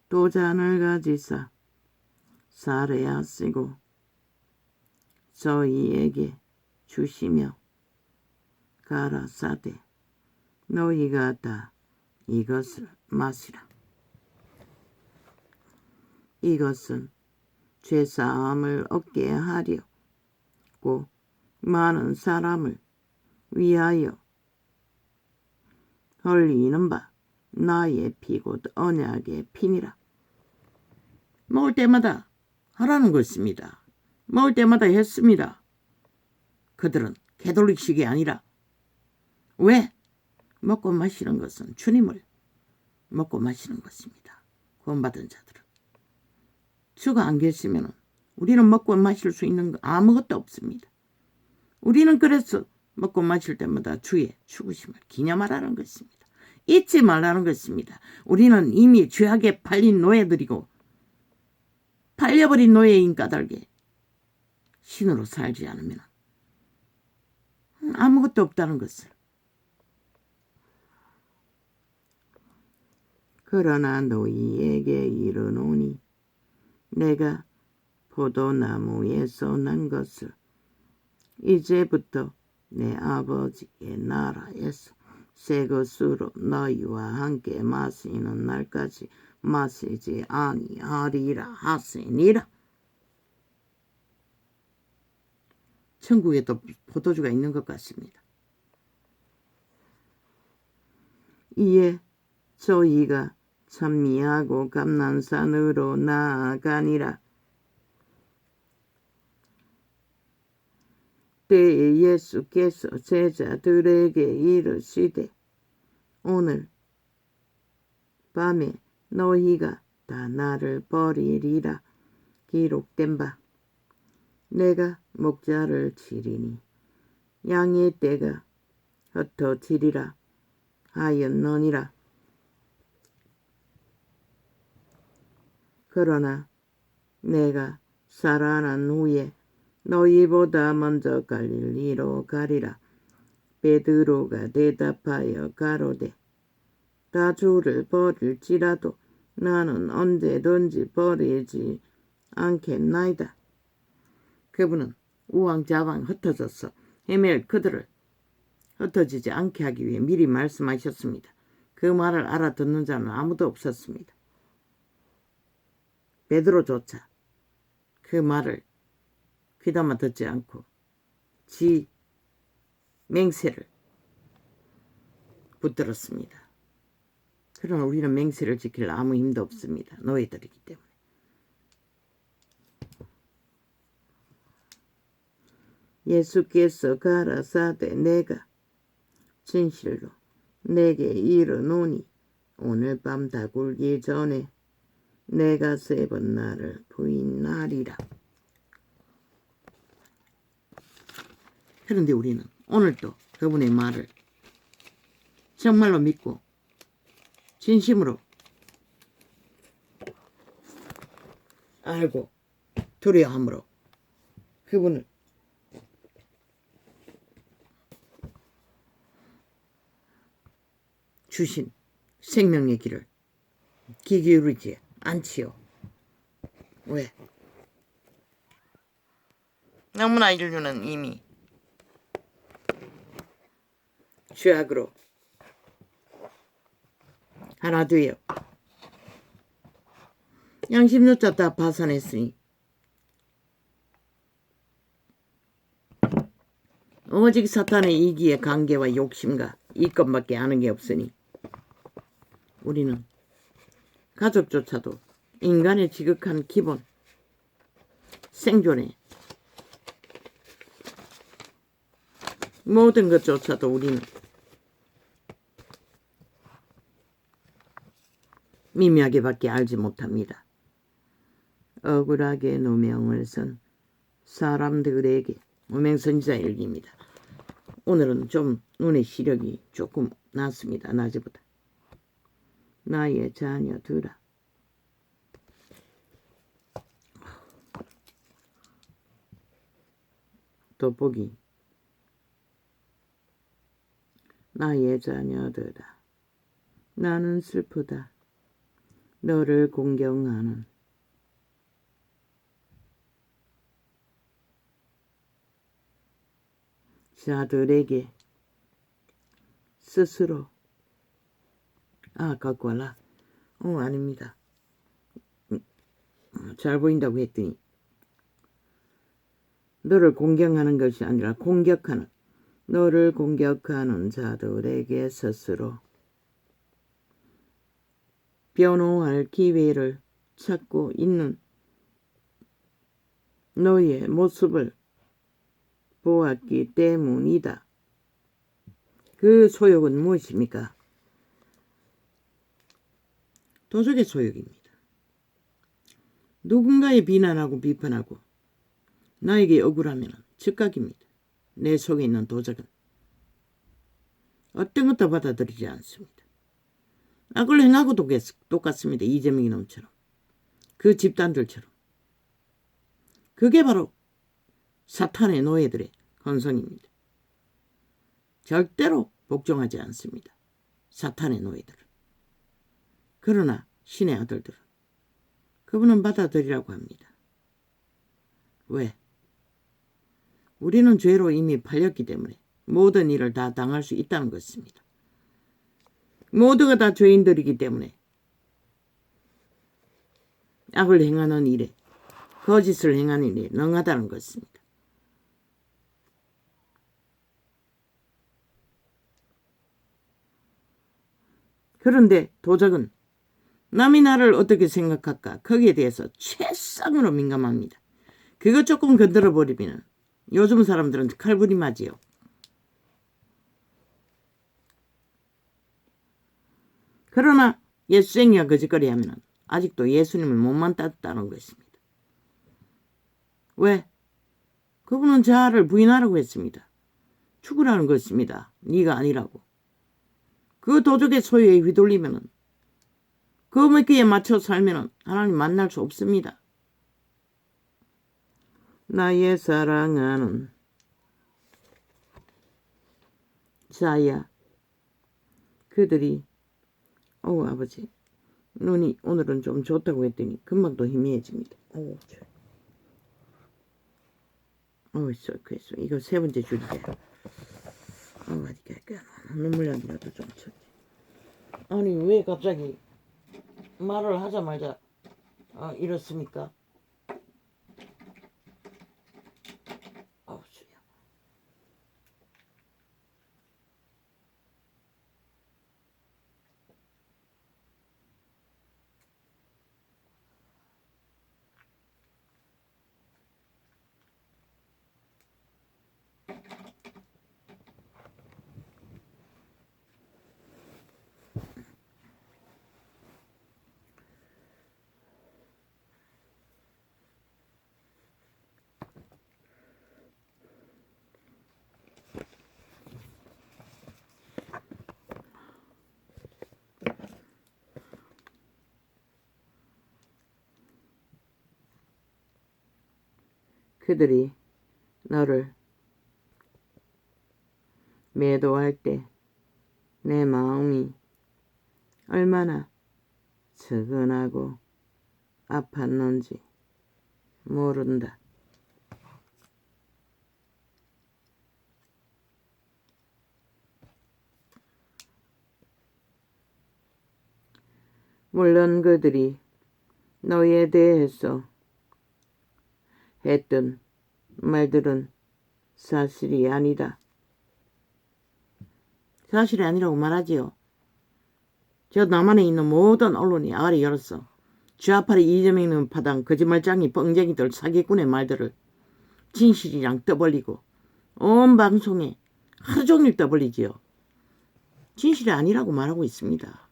또 잔을 가지사 살해하시고 저희에게 주시며 가라사대 너희가 다 이것을 마시라. 이것은 죄사함을 얻게 하려고 많은 사람을 위하여 흘리는 바 나의 피곧 언약의 피니라. 먹을 때마다 하라는 것입니다. 먹을 때마다 했습니다. 그들은 개돌릭식이 아니라 왜? 먹고 마시는 것은 주님을 먹고 마시는 것입니다. 구원받은 자들은. 주가 안 계시면 우리는 먹고 마실 수 있는 거 아무것도 없습니다. 우리는 그래서 먹고 마실 때마다 주의 죽으심을 기념하라는 것입니다. 잊지 말라는 것입니다. 우리는 이미 죄악에 팔린 노예들이고 팔려버린 노예인 까닭에 신으로 살지 않으면 아무것도 없다는 것을. 그러나 너희에게 이르노니 내가 포도나무에서 난 것을 이제부터 내 아버지의 나라에서 새 것으로 너희와 함께 마시는 날까지 마시지 아니하리라 하시니라. 천국에 또 포도주가 있는 것 같습니다. 이에 저희가 찬미하고 감난산으로 나아가니라. 때에 예수께서 제자들에게 이르시되 오늘 밤에 너희가 다 나를 버리리라 기록된 바 내가 목자를 치리니 양의 떼가 흩어지리라 하였느니라. 그러나 내가 살아난 후에 너희보다 먼저 갈릴리로 가리라. 베드로가 대답하여 가로되 다 주를 버릴지라도 나는 언제든지 버리지 않겠나이다. 그분은 우왕좌왕 흩어져서 헤맬 그들을 흩어지지 않게 하기 위해 미리 말씀하셨습니다. 그 말을 알아듣는 자는 아무도 없었습니다. 베드로조차 그 말을 귀담아 듣지 않고 지 맹세를 붙들었습니다. 그러나 우리는 맹세를 지킬 아무 힘도 없습니다. 노예들이기 때문에. 예수께서 가라사대 내가 진실로 내게 이르노니 오늘 밤 다 굴기 전에 내가 3번 나를 부인하리라. 그런데 우리는 오늘도 그분의 말을 정말로 믿고 진심으로 알고 두려워함으로 그분을 주신 생명의 길을 귀 기울이지 않지요. 왜? 너무나 인류는 이미 죄악으로 하나 되어 양심조차 다 파산했으니 오직 사탄의 이기의 관계와 욕심과 이것밖에 아는 게 없으니 우리는 가족조차도 인간의 지극한 기본 생존의 모든 것조차도 우리는 미미하게밖에 알지 못합니다. 억울하게 누명을 쓴 사람들에게 무명선지자 일기입니다. 오늘은 좀 눈의 시력이 조금 낮습니다. 낮에보다. 나의 자녀들아 돋보기 나의 자녀들아 나는 슬프다. 너를 공경하는 자들에게 스스로 갖고 와라. 아닙니다. 잘 보인다고 했더니 너를 공경하는 것이 아니라 공격하는 너를 공격하는 자들에게 스스로 변호할 기회를 찾고 있는 너의 모습을 보았기 때문이다. 그 소욕은 무엇입니까? 도적의 소욕입니다. 누군가의 비난하고 비판하고 나에게 억울하면 즉각입니다. 내 속에 있는 도적은 어떤 것도 받아들이지 않습니다. 악을 행하고 똑같습니다. 이재명 이놈처럼. 그 집단들처럼. 그게 바로 사탄의 노예들의 헌성입니다. 절대로 복종하지 않습니다. 사탄의 노예들은. 그러나 신의 아들들은 그분은 받아들이라고 합니다. 왜? 우리는 죄로 이미 팔렸기 때문에 모든 일을 다 당할 수 있다는 것입니다. 모두가 다 죄인들이기 때문에 악을 행하는 일에, 거짓을 행하는 일에 능하다는 것입니다. 그런데 도적은 남이 나를 어떻게 생각할까? 거기에 대해서 최상으로 민감합니다. 그거 조금 건드려버리면 요즘 사람들은 칼부림하지요. 그러나 예수쟁이가 거짓거리 하면 아직도 예수님을 못 만났다는 것입니다. 왜? 그분은 자아를 부인하라고 했습니다. 죽으라는 것입니다. 네가 아니라고. 그 도적의 소유에 휘둘리면 그 먹기에 맞춰 살면 하나님 만날 수 없습니다. 나의 사랑하는 자야, 그들이 아버지 눈이 오늘은 좀 좋다고 했더니 금방 또 희미해집니다. 그래서 이거 세 번째 줄이래. 어디가 눈물 나기라도 좀 쳤지. 아니 왜 갑자기 말을 하자마자 이렇습니까? 주야. 그들이 너를 매도할 때 내 마음이 얼마나 서근하고 아팠는지 모른다. 물론 그들이 너에 대해서 했던 말들은 사실이 아니다. 사실이 아니라고 말하지요. 저 남한에 있는 모든 언론이 아가리 열었어. 좌파리 이재명 파당 거짓말장이 뻥쟁이들 사기꾼의 말들을 진실이랑 떠벌리고 온 방송에 하루 종일 떠벌리지요. 진실이 아니라고 말하고 있습니다.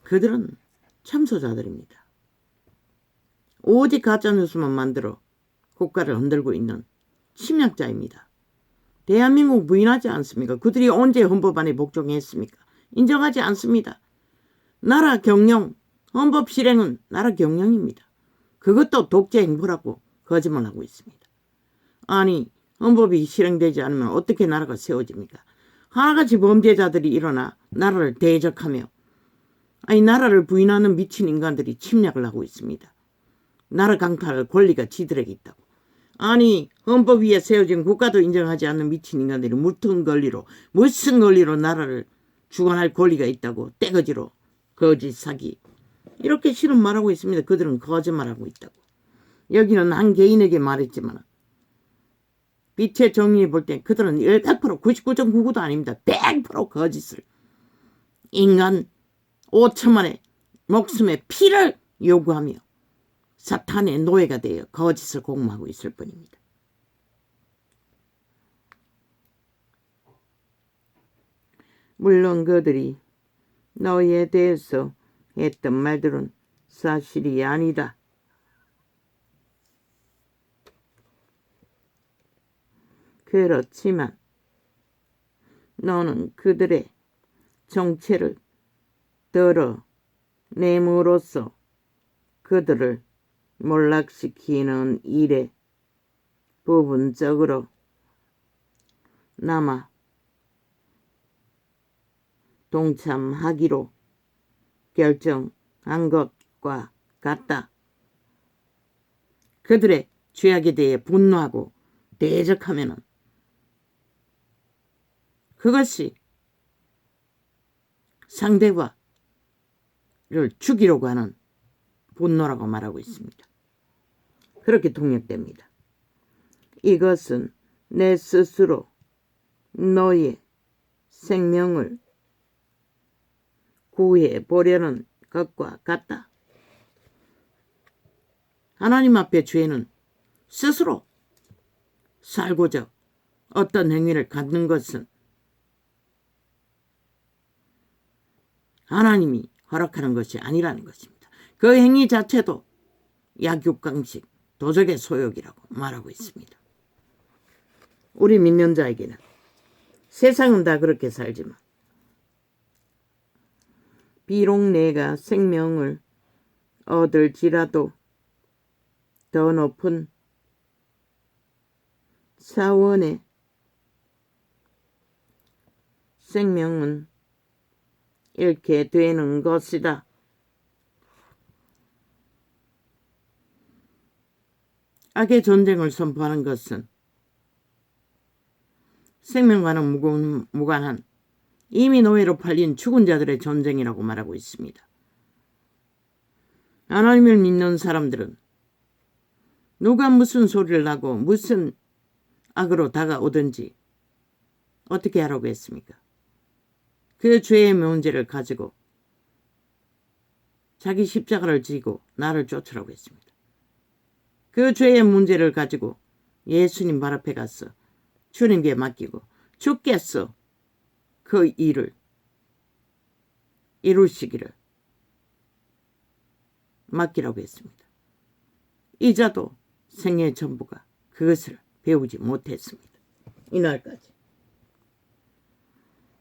그들은 참소자들입니다. 오직 가짜뉴스만 만들어 국가를 흔들고 있는 침략자입니다. 대한민국 부인하지 않습니까? 그들이 언제 헌법 안에 복종했습니까? 인정하지 않습니다. 나라 경영, 헌법 실행은 나라 경영입니다. 그것도 독재 행보라고 거짓말하고 있습니다. 아니 헌법이 실행되지 않으면 어떻게 나라가 세워집니까? 하나같이 범죄자들이 일어나 나라를 대적하며 나라를 부인하는 미친 인간들이 침략을 하고 있습니다. 나라 강탈할 권리가 지들에게 있다고. 아니 헌법 위에 세워진 국가도 인정하지 않는 미친 인간들이 무슨 권리로 나라를 주관할 권리가 있다고. 떼거지로 거짓 사기 이렇게 실은 말하고 있습니다. 그들은 거짓말하고 있다고. 여기는 한 개인에게 말했지만 빛의 정의에 볼 때 그들은 100% 99.99도 아닙니다. 100% 거짓을 인간 5천만에 목숨의 피를 요구하며 사탄의 노예가 되어 거짓을 공모하고 있을 뿐입니다. 물론 그들이 너희에 대해서 했던 말들은 사실이 아니다. 그렇지만 너는 그들의 정체를 드러냄으로써 그들을 몰락시키는 일에 부분적으로 남아 동참하기로 결정한 것과 같다. 그들의 죄악에 대해 분노하고 대적하면은 그것이 상대와를 죽이려고 하는 분노라고 말하고 있습니다. 그렇게 통역됩니다. 이것은 내 스스로 너의 생명을 구해보려는 것과 같다. 하나님 앞에 죄는 스스로 살고자 어떤 행위를 갖는 것은 하나님이 허락하는 것이 아니라는 것입니다. 그 행위 자체도 약육강식, 도적의 소욕이라고 말하고 있습니다. 우리 믿는 자에게는 세상은 다 그렇게 살지만 비록 내가 생명을 얻을지라도 더 높은 차원의 생명은 잃게 되는 것이다. 악의 전쟁을 선포하는 것은 생명과는 무관한 이미 노예로 팔린 죽은 자들의 전쟁이라고 말하고 있습니다. 하나님을 믿는 사람들은 누가 무슨 소리를 하고 무슨 악으로 다가오든지 어떻게 하라고 했습니까? 그 죄의 문제를 가지고 자기 십자가를 지고 나를 쫓으라고 했습니다. 그 죄의 문제를 가지고 예수님 발 앞에 가서 주님께 맡기고 주께서 그 일을 이루시기를 맡기라고 했습니다. 이자도 생애의 전부가 그것을 배우지 못했습니다. 이날까지.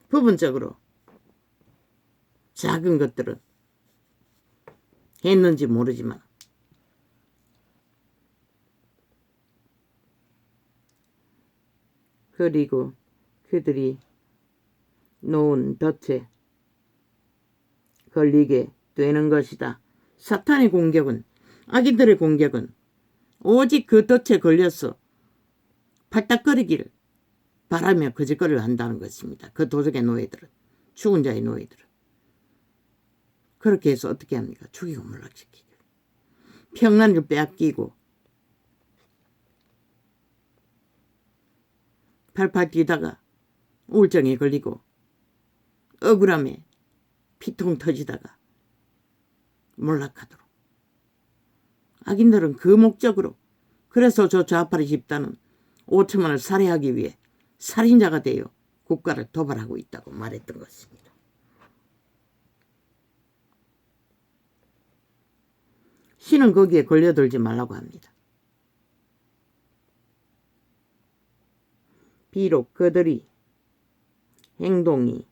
부분적으로 작은 것들은 했는지 모르지만 그리고 그들이 놓은 덫에 걸리게 되는 것이다. 사탄의 공격은, 악인들의 공격은 오직 그 덫에 걸려서 팔딱거리기를 바라며 거짓거리를 한다는 것입니다. 그 도적의 노예들은, 죽은 자의 노예들은. 그렇게 해서 어떻게 합니까? 죽이고 몰락시키고 평안을 빼앗기고 팔팔 뛰다가 우울증에 걸리고 억울함에 피통 터지다가 몰락하도록. 악인들은 그 목적으로, 그래서 저 좌파리 집단은 5천만을 살해하기 위해 살인자가 되어 국가를 도발하고 있다고 말했던 것입니다. 신은 거기에 걸려들지 말라고 합니다. 비록 그들이 행동이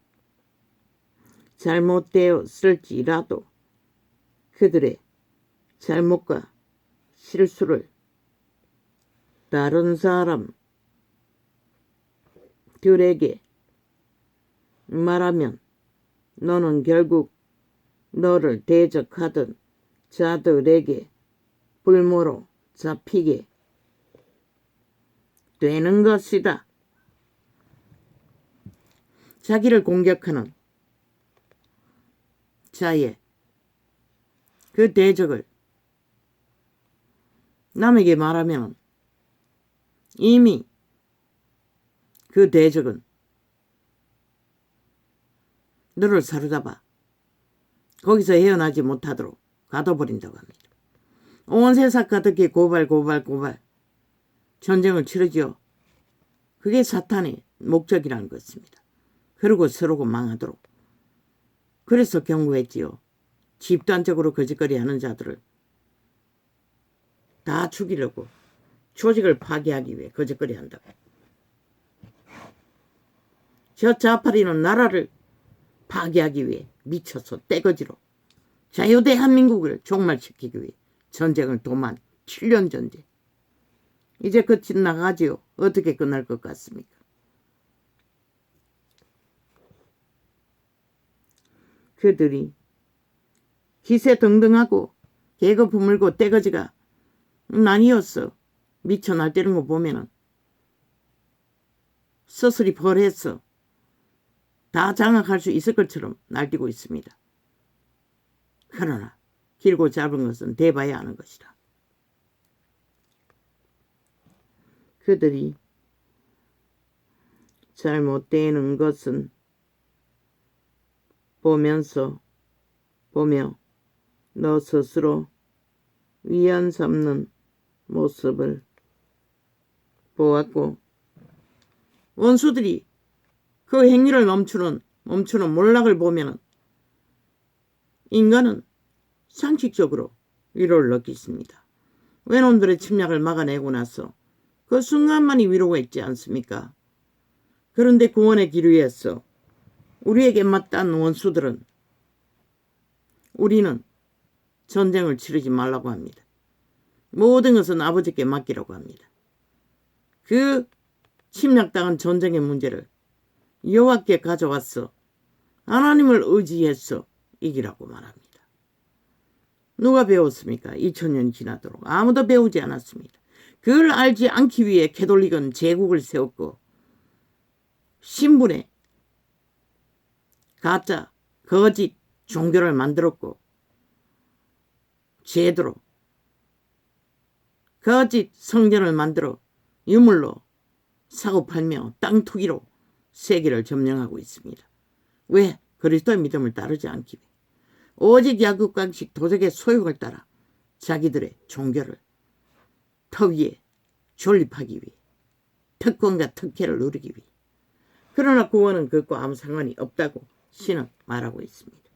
잘못되었을지라도 그들의 잘못과 실수를 다른 사람들에게 말하면 너는 결국 너를 대적하던 자들에게 불모로 잡히게 되는 것이다. 자기를 공격하는 자의 그 대적을 남에게 말하면 이미 그 대적은 너를 사로잡아 거기서 헤어나지 못하도록 가둬버린다고 합니다. 온 세상 가득히 고발 전쟁을 치르지요. 그게 사탄의 목적이라는 것입니다. 그리고 서로가 망하도록. 그래서 경고했지요. 집단적으로 거짓거리하는 자들을 다 죽이려고 조직을 파괴하기 위해 거짓거리한다고. 저 좌파리는 나라를 파괴하기 위해 미쳐서 떼거지로 자유대한민국을 종말시키기 위해 전쟁을 도만 7년 전쟁. 이제 끝이 나가지요. 어떻게 끝날 것 같습니까? 그들이 기세등등하고 개거 부물고 떼거지가 아니었어. 미쳐 날뛰는 거 보면은 서슬이 벌해서 다 장악할 수 있을 것처럼 날뛰고 있습니다. 그러나 길고 짧은 것은 대봐야 하는 것이다. 그들이 잘못되는 것은 보며 너 스스로 위안 삼는 모습을 보았고, 원수들이 그 행위를 멈추는 몰락을 보면 인간은 상식적으로 위로를 느끼습니다. 외놈들의 침략을 막아내고 나서 그 순간만이 위로가 있지 않습니까? 그런데 구원의 길 위에서 우리에게 맞닿은 원수들은 우리는 전쟁을 치르지 말라고 합니다. 모든 것은 아버지께 맡기라고 합니다. 그 침략당한 전쟁의 문제를 여호와께 가져왔어 하나님을 의지해서 이기라고 말합니다. 누가 배웠습니까? 2000년 지나도록 아무도 배우지 않았습니다. 그걸 알지 않기 위해 캐톨릭은 제국을 세웠고 신분의 가짜 거짓 종교를 만들었고 제도로 거짓 성전을 만들어 유물로 사고팔며 땅 투기로 세계를 점령하고 있습니다. 왜? 그리스도의 믿음을 따르지 않기 위해 오직 야곱강식 도적의 소욕을 따라 자기들의 종교를 터 위에 존립하기 위해 특권과 특혜를 누리기 위해. 그러나 구원은 그것과 아무 상관이 없다고 신은 말하고 있습니다.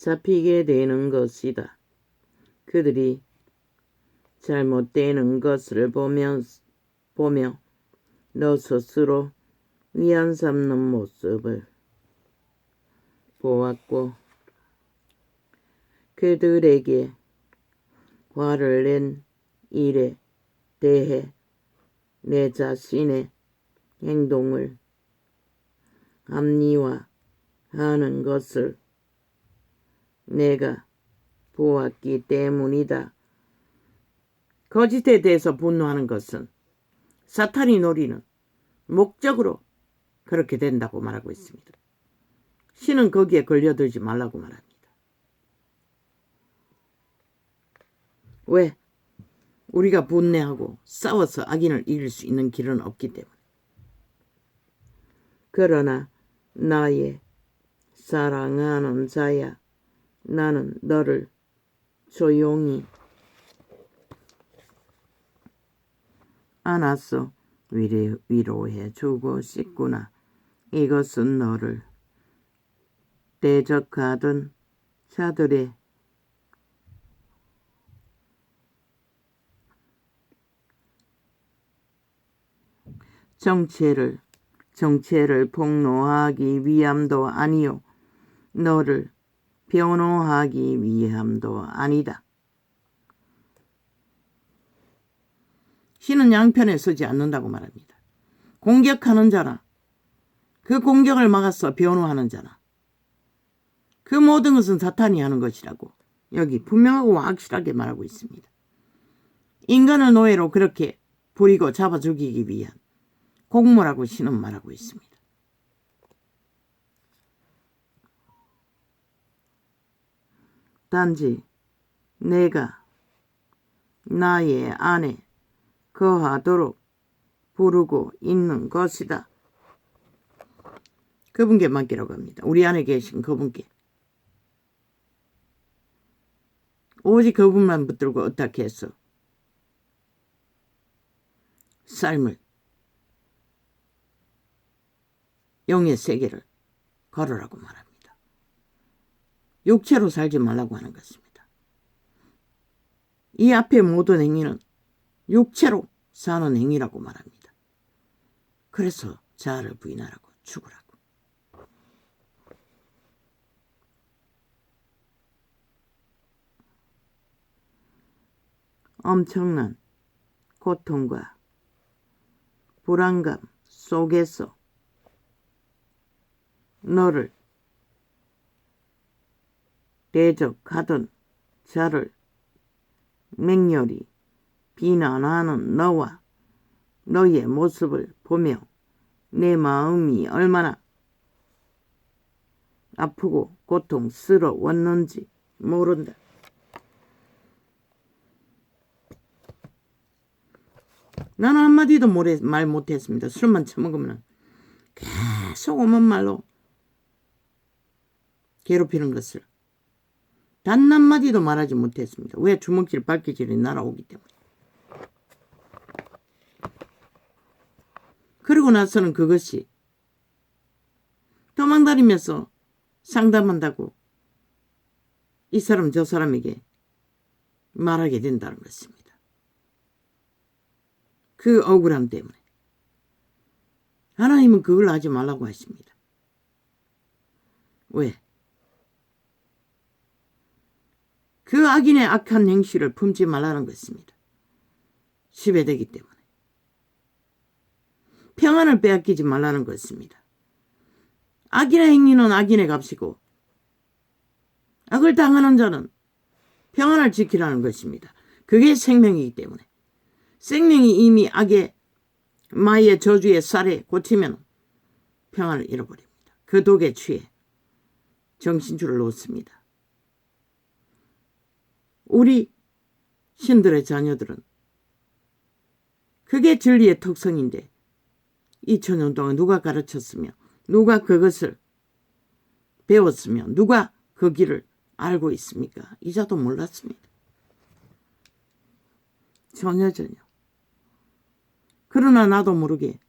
잡히게 되는 것이다. 그들이 잘못되는 것을 보며 너 스스로 위안 삼는 모습을 보았고 그들에게 화를 낸 일에 대해 내 자신의 행동을 합리화하는 것을 내가 보았기 때문이다. 거짓에 대해서 분노하는 것은 사탄이 노리는 목적으로 그렇게 된다고 말하고 있습니다. 신은 거기에 걸려들지 말라고 말합니다. 왜? 우리가 분내하고 싸워서 악인을 이길 수 있는 길은 없기 때문에. 그러나 나의 사랑하는 자야, 나는 너를 조용히 안아서 위로해 주고 싶구나. 이것은 너를 대적하던 자들의 정체를 폭로하기 위함도 아니요 너를 변호하기 위함도 아니다. 신은 양편에 서지 않는다고 말합니다. 공격하는 자나 그 공격을 막아서 변호하는 자나 그 모든 것은 사탄이 하는 것이라고 여기 분명하고 확실하게 말하고 있습니다. 인간을 노예로 그렇게 부리고 잡아 죽이기 위한 공모라고 신은 말하고 있습니다. 단지 내가 나의 안에 거하도록 부르고 있는 것이다. 그분께 맡기라고 합니다. 우리 안에 계신 그분께. 오직 그분만 붙들고 어떻게 해서 삶을, 영의 세계를 걸으라고 말합니다. 육체로 살지 말라고 하는 것입니다. 이 앞에 모든 행위는 육체로 사는 행위라고 말합니다. 그래서 자아를 부인하라고, 죽으라고. 엄청난 고통과 불안감 속에서 너를 대적하던 자를 맹렬히 비난하는 너와 너의 모습을 보며 내 마음이 얼마나 아프고 고통스러웠는지 모른다. 나는 한마디도 말 못했습니다. 술만 처먹으면 계속 오만 말로 괴롭히는 것을 단 한마디도 말하지 못했습니다. 왜? 주먹질 발기질이 날아오기 때문에. 그러고 나서는 그것이 도망다니면서 상담한다고 이 사람 저 사람에게 말하게 된다는 것입니다. 그 억울함 때문에. 하나님은 그걸 하지 말라고 하십니다. 왜? 그 악인의 악한 행실을 품지 말라는 것입니다. 지배되기 때문에. 평안을 빼앗기지 말라는 것입니다. 악인의 행위는 악인의 값이고 악을 당하는 자는 평안을 지키라는 것입니다. 그게 생명이기 때문에. 생명이 이미 악의 마의 저주의 쌀에 꽂히면 평안을 잃어버립니다. 그 독에 취해 정신줄을 놓습니다. 우리 신들의 자녀들은 그게 진리의 특성인데 2000년 동안 누가 가르쳤으며 누가 그것을 배웠으며 누가 그 길을 알고 있습니까? 이자도 몰랐습니다. 전혀. 그러나 나도 모르게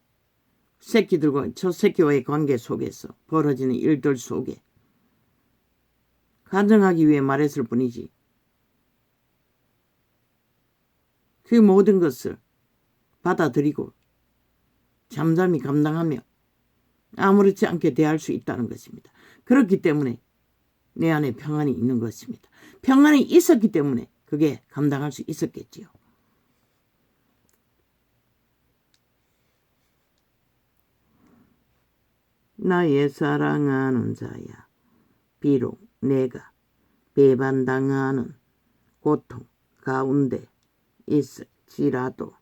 새끼들과 저 새끼와의 관계 속에서 벌어지는 일들 속에 간증하기 위해 말했을 뿐이지 그 모든 것을 받아들이고 잠잠히 감당하며 아무렇지 않게 대할 수 있다는 것입니다. 그렇기 때문에 내 안에 평안이 있는 것입니다. 평안이 있었기 때문에 그게 감당할 수 있었겠지요. 나의 사랑하는 자야, 비록 내가 배반당하는 고통 가운데 있을지라도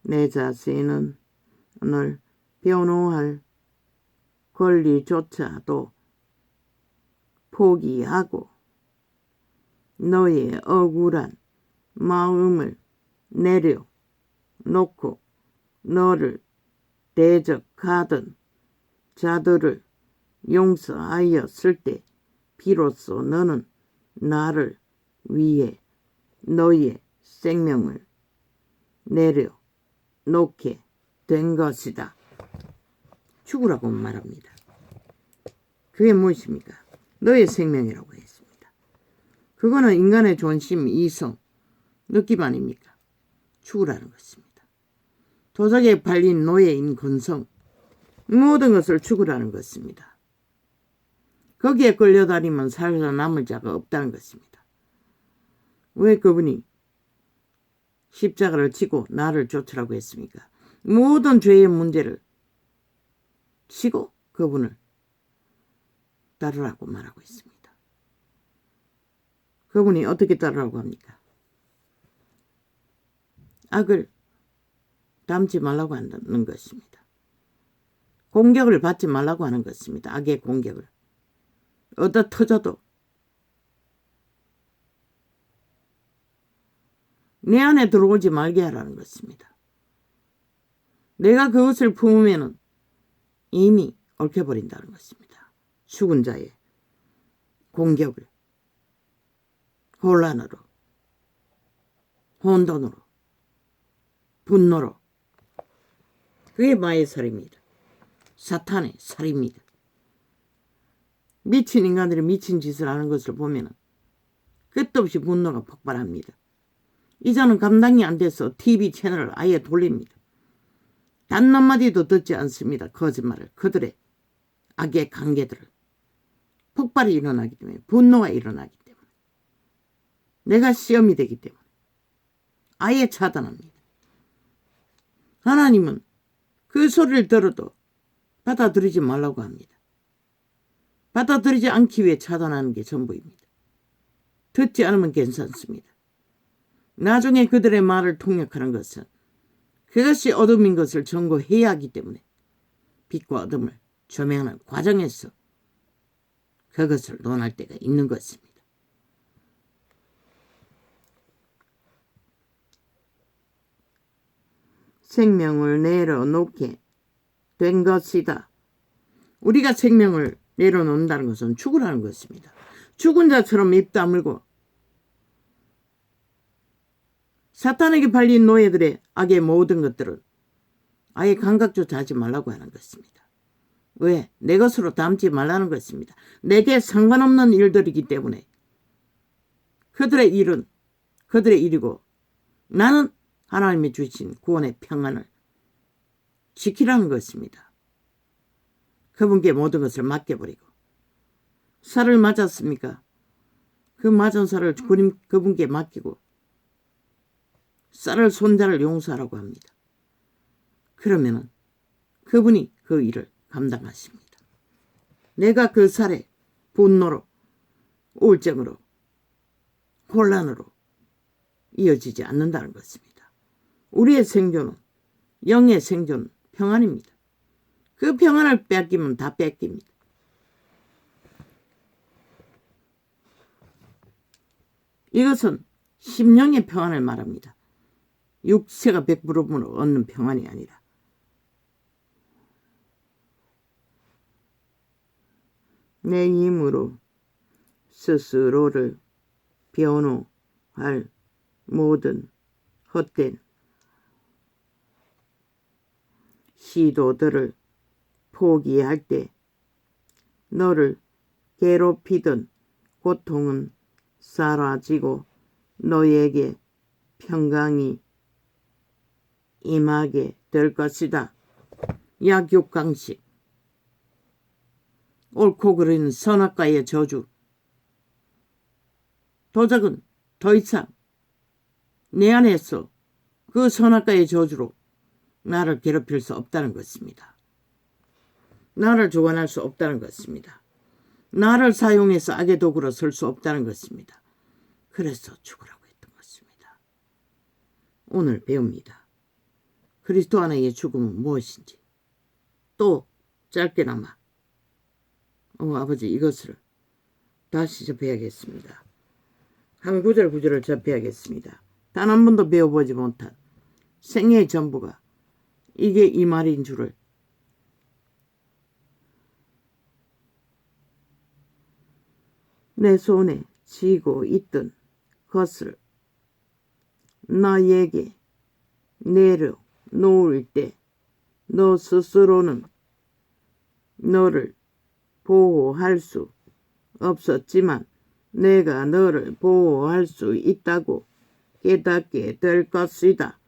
내 자신은 널 변호할 권리조차도 포기하고 너의 억울한 마음을 내려놓고 너를 대적하던 자들을 용서하였을 때 비로소 너는 나를 위해 너의 생명을 내려놓게 된 것이다. 죽으라고 말합니다. 그게 무엇입니까? 너의 생명이라고 했습니다. 그거는 인간의 존심, 이성, 느낌 아닙니까? 죽으라는 것입니다. 도적에 발린 노예인 근성, 모든 것을 죽으라는 것입니다. 거기에 끌려다니면 살아남을 자가 없다는 것입니다. 왜 그분이 십자가를 지고 나를 쫓으라고 했습니까? 모든 죄의 문제를 지고 그분을 따르라고 말하고 있습니다. 그분이 어떻게 따르라고 합니까? 악을 담지 말라고 한다는 것입니다. 공격을 받지 말라고 하는 것입니다. 악의 공격을. 얻어 터져도 내 안에 들어오지 말게 하라는 것입니다. 내가 그것을 품으면 이미 얽혀버린다는 것입니다. 죽은 자의 공격을 혼란으로, 혼돈으로, 분노로. 그게 마의 살입니다. 사탄의 살입니다. 미친 인간들이 미친 짓을 하는 것을 보면 끝도 없이 분노가 폭발합니다. 이제는 감당이 안 돼서 TV 채널을 아예 돌립니다. 단 한마디도 듣지 않습니다. 거짓말을. 그들의 악의 관계들을. 폭발이 일어나기 때문에, 분노가 일어나기 때문에, 내가 시험이 되기 때문에 아예 차단합니다. 하나님은 그 소리를 들어도 받아들이지 말라고 합니다. 받아들이지 않기 위해 차단하는 게 전부입니다. 듣지 않으면 괜찮습니다. 나중에 그들의 말을 통역하는 것은 그것이 어둠인 것을 전고해야 하기 때문에 빛과 어둠을 조명하는 과정에서 그것을 논할 때가 있는 것입니다. 생명을 내려놓게 된 것이다. 우리가 생명을 내려놓는다는 것은 죽으라는 것입니다. 죽은 자처럼 입 다물고 사탄에게 팔린 노예들의 악의 모든 것들은 아예 감각조차 하지 말라고 하는 것입니다. 왜? 내 것으로 담지 말라는 것입니다. 내게 상관없는 일들이기 때문에 그들의 일은 그들의 일이고 나는 하나님이 주신 구원의 평안을 지키라는 것입니다. 그분께 모든 것을 맡겨버리고 살을 맞았습니까? 그 맞은 살을 그분께 맡기고 쌀을 손자를 용서하라고 합니다. 그러면은 그분이 그 일을 감당하십니다. 내가 그 살에 분노로, 우울증으로, 혼란으로 이어지지 않는다는 것입니다. 우리의 생존은, 영의 생존은 평안입니다. 그 평안을 뺏기면 다 뺏깁니다. 이것은 심령의 평안을 말합니다. 육체가 베풀음으로 얻는 평안이 아니라 내 힘으로 스스로를 변호할 모든 헛된 시도들을 포기할 때 너를 괴롭히던 고통은 사라지고 너에게 평강이 임하게 될 것이다. 약육강식. 옳고 그른 선악과의 저주. 도적은 더 이상 내 안에서 그 선악과의 저주로 나를 괴롭힐 수 없다는 것입니다. 나를 주관할 수 없다는 것입니다. 나를 사용해서 악의 도구로 쓸 수 없다는 것입니다. 그래서 죽으라고 했던 것입니다. 오늘 배웁니다. 그리스도 안의 죽음은 무엇인지. 또 짧게나마 아버지 이것을 다시 접해야겠습니다. 한 구절을 접해야겠습니다. 단 한 번도 배워보지 못한 생애의 전부가 이게 이 말인 줄을 내 손에 쥐고 있던 것을 너에게 내려놓을 때 너 스스로는 너를 보호할 수 없었지만 내가 너를 보호할 수 있다고 깨닫게 될 것이다.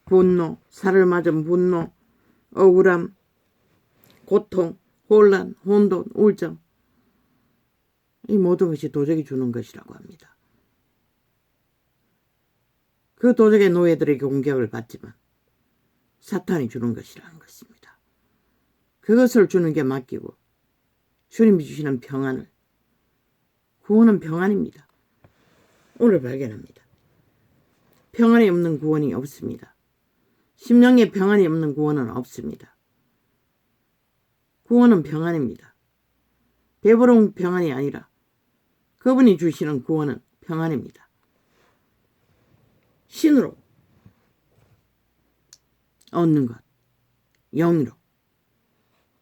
분노, 살을 맞은 분노, 억울함, 고통, 혼란, 혼돈, 우울증, 이 모든 것이 도적이 주는 것이라고 합니다. 그 도적의 노예들에게 공격을 받지만 사탄이 주는 것이라는 것입니다. 그것을 주는 게 맡기고 주님이 주시는 평안을, 구원은 평안입니다. 오늘 발견합니다. 평안이 없는 구원이 없습니다. 심령에 평안이 없는 구원은 없습니다. 구원은 평안입니다. 배부른 평안이 아니라 그분이 주시는 구원은 평안입니다. 신으로 얻는 것, 영으로.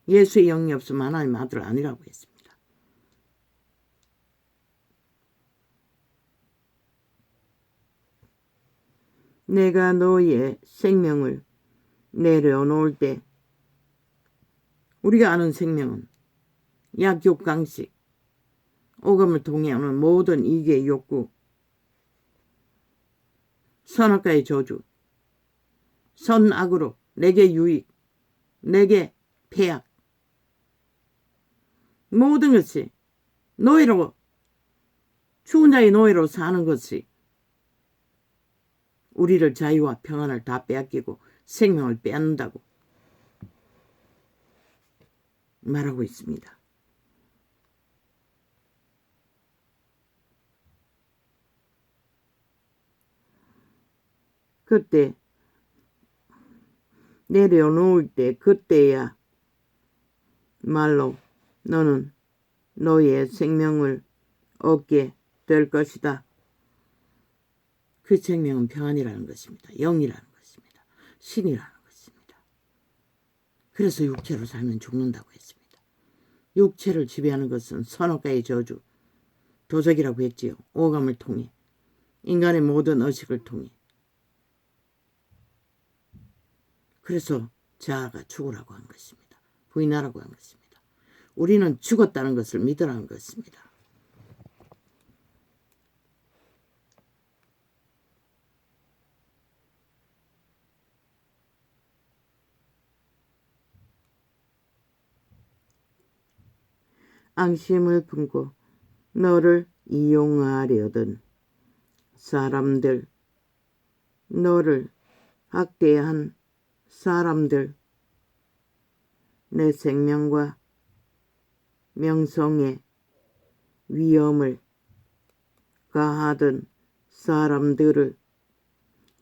예수의 영이 없으면 하나님 아들 아니라고 했습니다. 내가 너의 생명을 내려놓을 때, 우리가 아는 생명은 약육강식, 오감을 통해 오는 모든 이기의 욕구, 선악과의 저주, 선악으로 내게 유익, 내게 폐악, 모든 것이 노예로, 죽은 자의 노예로 사는 것이 우리를 자유와 평안을 다 빼앗기고 생명을 빼앗는다고 말하고 있습니다. 그때 내려놓을 때 그때야 말로 너는 너의 생명을 얻게 될 것이다. 그 생명은 평안이라는 것입니다. 영이라는 것입니다. 신이라는 것입니다. 그래서 육체로 살면 죽는다고 했습니다. 육체를 지배하는 것은 선악과의 저주, 도적이라고 했지요. 오감을 통해, 인간의 모든 의식을 통해. 그래서 자아가 죽으라고 한 것입니다. 부인하라고 한 것입니다. 우리는 죽었다는 것을 믿으라는 것입니다. 앙심을 품고 너를 이용하려던 사람들, 너를 학대한 사람들, 내 생명과 명성의 위험을 가하던 사람들을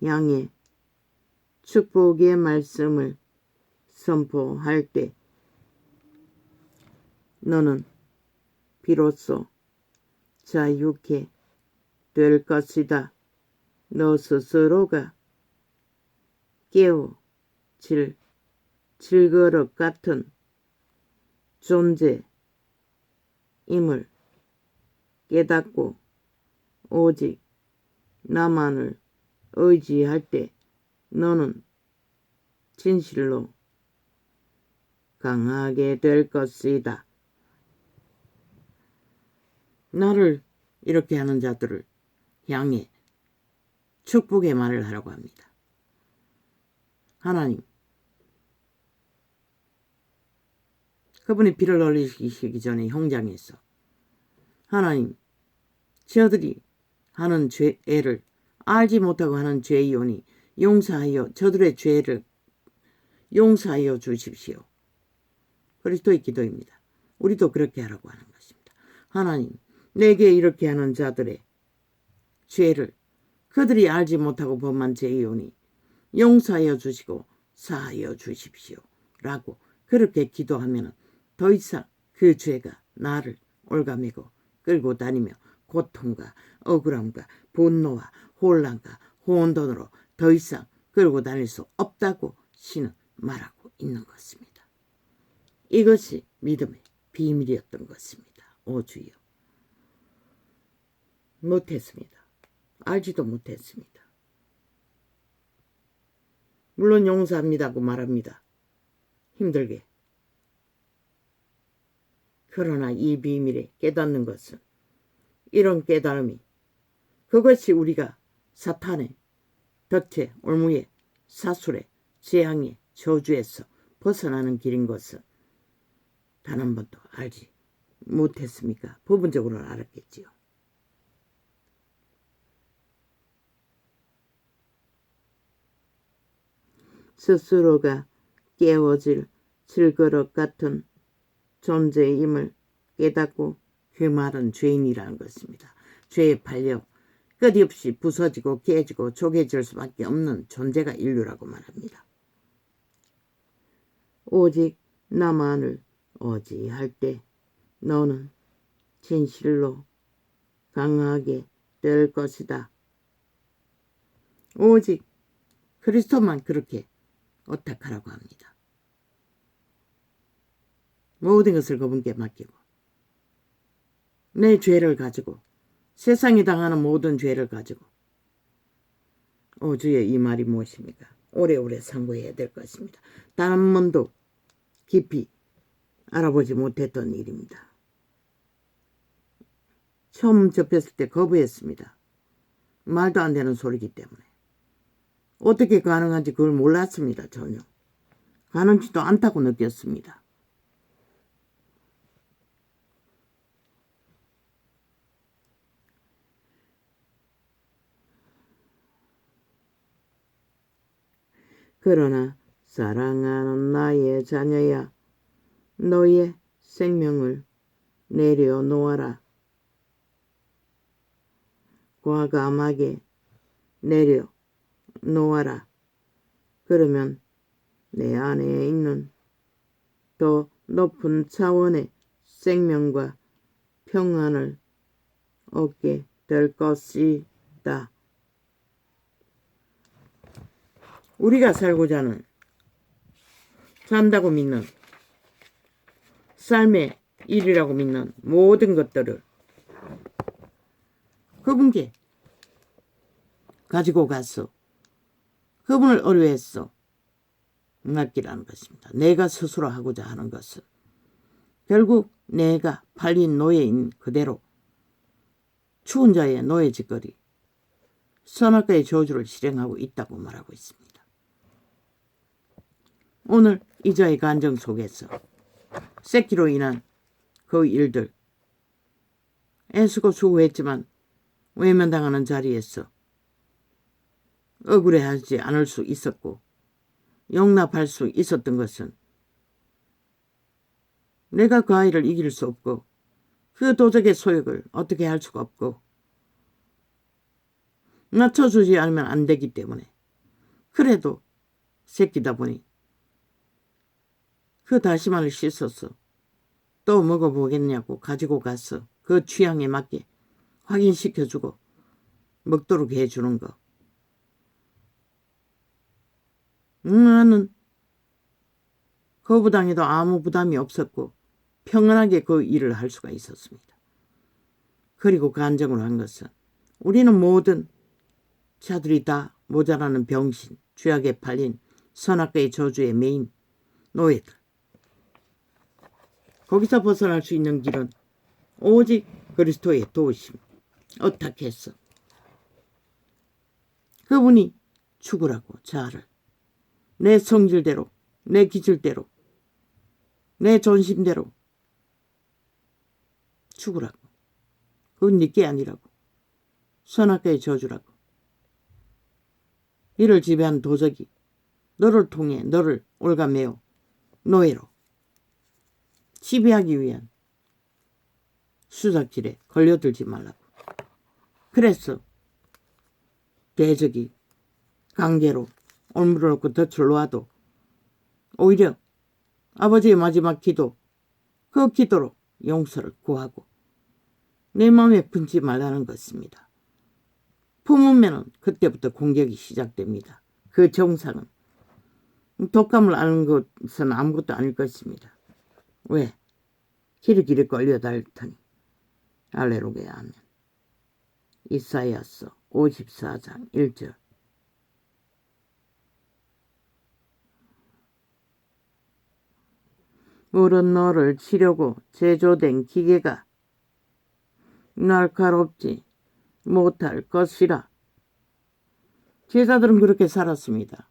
향해 축복의 말씀을 선포할 때 너는 비로소 자유케 될 것이다. 너 스스로가 깨어질 질그릇 같은 존재임을 깨닫고 오직 나만을 의지할 때 너는 진실로 강하게 될 것이다. 나를 이렇게 하는 자들을 향해 축복의 말을 하라고 합니다. 하나님, 그분이 피를 흘리시기 전에 형장에서 하나님, 저들이 하는 죄를 알지 못하고 하는 죄이오니 용서하여 저들의 죄를 용서하여 주십시오. 그리스도의 기도입니다. 우리도 그렇게 하라고 하는 것입니다. 하나님, 내게 이렇게 하는 자들의 죄를 그들이 알지 못하고 범한 죄이오니 용서하여 주시고 사하여 주십시오. 라고 그렇게 기도하면 더 이상 그 죄가 나를 올가매고 끌고 다니며 고통과 억울함과 분노와 혼란과 혼돈으로 더 이상 끌고 다닐 수 없다고 신은 말하고 있는 것입니다. 이것이 믿음의 비밀이었던 것입니다. 오 주여. 못했습니다. 알지도 못했습니다. 물론 용서합니다고 말합니다. 힘들게. 그러나 이 비밀에 깨닫는 것은 이런 깨달음이 그것이 우리가 사탄의 덫에 올무에 사술의 재앙의 저주에서 벗어나는 길인 것은 단 한 번도 알지 못했습니까? 부분적으로는 알았겠지요. 스스로가 깨어질 질그릇 같은 존재임을 깨닫고 그 말은 죄인이라는 것입니다. 죄에 팔려 끝없이 부서지고 깨지고 쪼개질 수밖에 없는 존재가 인류라고 말합니다. 오직 나만을 어찌할 때 너는 진실로 강하게 될 것이다. 오직 그리스도만 그렇게 어떡하라고 합니다. 모든 것을 그분께 맡기고 내 죄를 가지고 세상이 당하는 모든 죄를 가지고 주의 이 말이 무엇입니까? 오래오래 상고해야 될 것입니다. 단 한 번도 깊이 알아보지 못했던 일입니다. 처음 접했을 때 거부했습니다. 말도 안 되는 소리이기 때문에. 어떻게 가능한지 그걸 몰랐습니다. 전혀. 가능치도 않다고 느꼈습니다. 그러나 사랑하는 나의 자녀야, 너의 생명을 내려놓아라. 과감하게 내려놓아라. 그러면 내 안에 있는 더 높은 차원의 생명과 평안을 얻게 될 것이다. 우리가 살고자 하는, 산다고 믿는, 삶의 일이라고 믿는 모든 것들을 그분께 가지고 가서 그분을 의뢰해서 맡기라는 것입니다. 내가 스스로 하고자 하는 것은 결국 내가 팔린 노예인 그대로 추운 자의 노예 짓거리, 선악과의 저주를 실행하고 있다고 말하고 있습니다. 오늘 이 자의 간정 속에서 새끼로 인한 그 일들, 애쓰고 수고했지만 외면당하는 자리에서 억울해하지 않을 수 있었고 용납할 수 있었던 것은 내가 그 아이를 이길 수 없고 그 도적의 소욕을 어떻게 할 수가 없고 낮춰주지 않으면 안 되기 때문에 그래도 새끼다 보니 그 다시마를 씻어서 또 먹어보겠냐고 가지고 가서 그 취향에 맞게 확인시켜주고 먹도록 해주는 거. 나는 거부당해도 아무 부담이 없었고 평안하게 그 일을 할 수가 있었습니다. 그리고 간증을 한 것은 우리는 모든 자들이 다 모자라는 병신, 죄악에 팔린 선악과의 저주의 메인 노예들. 거기서 벗어날 수 있는 길은 오직 그리스도의 도우심. 어떻게 했어? 그분이 죽으라고 자아를 내 성질대로, 내 기질대로, 내 존심대로 죽으라고. 그건 네게 아니라고. 선악과의 저주라고. 이를 지배한 도적이 너를 통해 너를 올가매어 노예로 지배하기 위한 수작질에 걸려들지 말라고. 그래서 대적이 강제로 올무를 놓고 덫을 놓아도 오히려 아버지의 마지막 기도, 그 기도로 용서를 구하고 내 마음에 품지 말라는 것입니다. 품으면 그때부터 공격이 시작됩니다. 그 정상은 독감을 앓는 것은 아무것도 아닐 것입니다. 왜? 길이길이 걸려달더니 할렐루야 아멘. 이사야서 54장 1절. 물은 너를 치려고 제조된 기계가 날카롭지 못할 것이라. 제자들은 그렇게 살았습니다.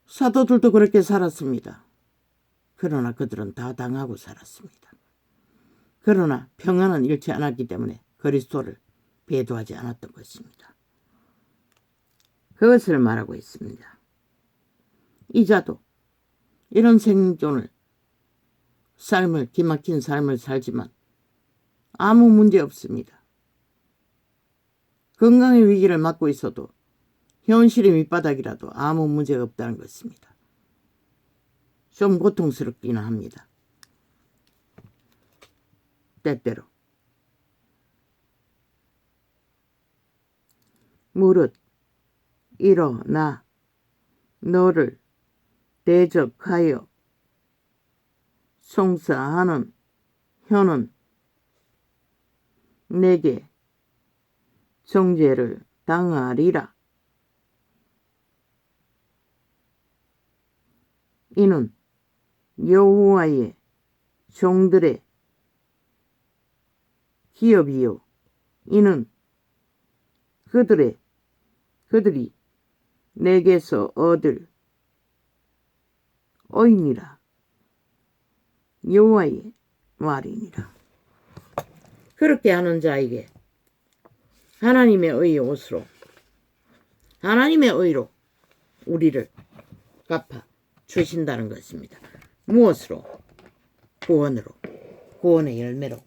사도들도 그렇게 살았습니다. 그러나 그들은 다 당하고 살았습니다. 그러나 평안은 잃지 않았기 때문에 그리스도를 배도하지 않았던 것입니다. 그것을 말하고 있습니다. 이자도 이런 생존을, 삶을, 기막힌 삶을 살지만 아무 문제 없습니다. 건강의 위기를 맞고 있어도 현실의 밑바닥이라도 아무 문제가 없다는 것입니다. 좀 고통스럽기는 합니다. 때때로. 무릇 일어나 너를 대적하여 송사하는 혀는 내게 정죄를 당하리라. 이는 여호와의 종들의 기업이요 이는 그들이 내게서 얻을 의니라. 여호와의 말이니라. 그렇게 하는 자에게 하나님의 의의 옷으로 하나님의 의로 우리를 갚아 주신다는 것입니다. 무엇으로? 구원으로. 구원의 열매로.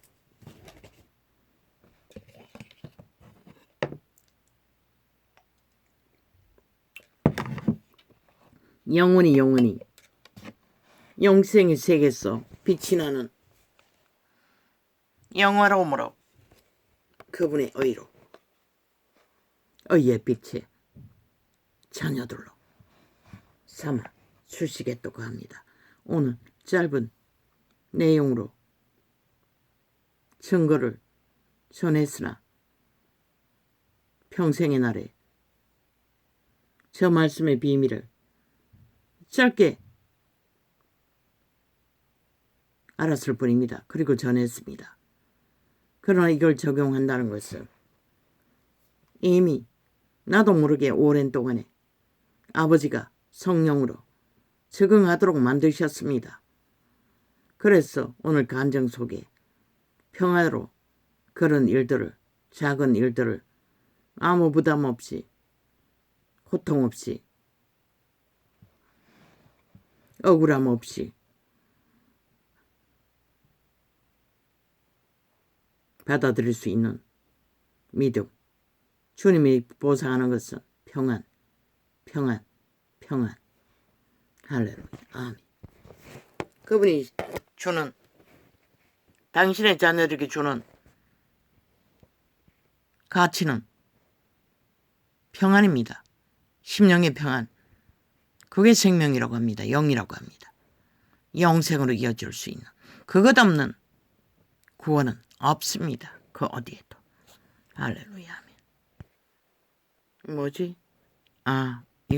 영원히 영생의 세계에서 빛이 나는 영화로움으로 그분의 의로 의의 빛의 자녀들로 삼아 주시겠다고 합니다. 오늘 짧은 내용으로 증거를 전했으나 평생의 날에 저 말씀의 비밀을 짧게 알았을 뿐입니다. 그리고 전했습니다. 그러나 이걸 적용한다는 것은 이미 나도 모르게 오랜 동안에 아버지가 성령으로 적응하도록 만드셨습니다. 그래서 오늘 간증 속에 평화로 그런 일들을, 작은 일들을 아무 부담 없이, 고통 없이, 억울함 없이 받아들일 수 있는 믿음. 주님이 보상하는 것은 평안. 할렐루야. 아멘. 그분이 주는, 당신의 자녀들에게 주는 가치는 평안입니다. 심령의 평안. 그게 생명이라고 합니다. 영이라고 합니다. 영생으로 이어질 수 있는. 그것 없는 구원은 없습니다. 그 어디에도. 할렐루야. 아멘. 뭐지?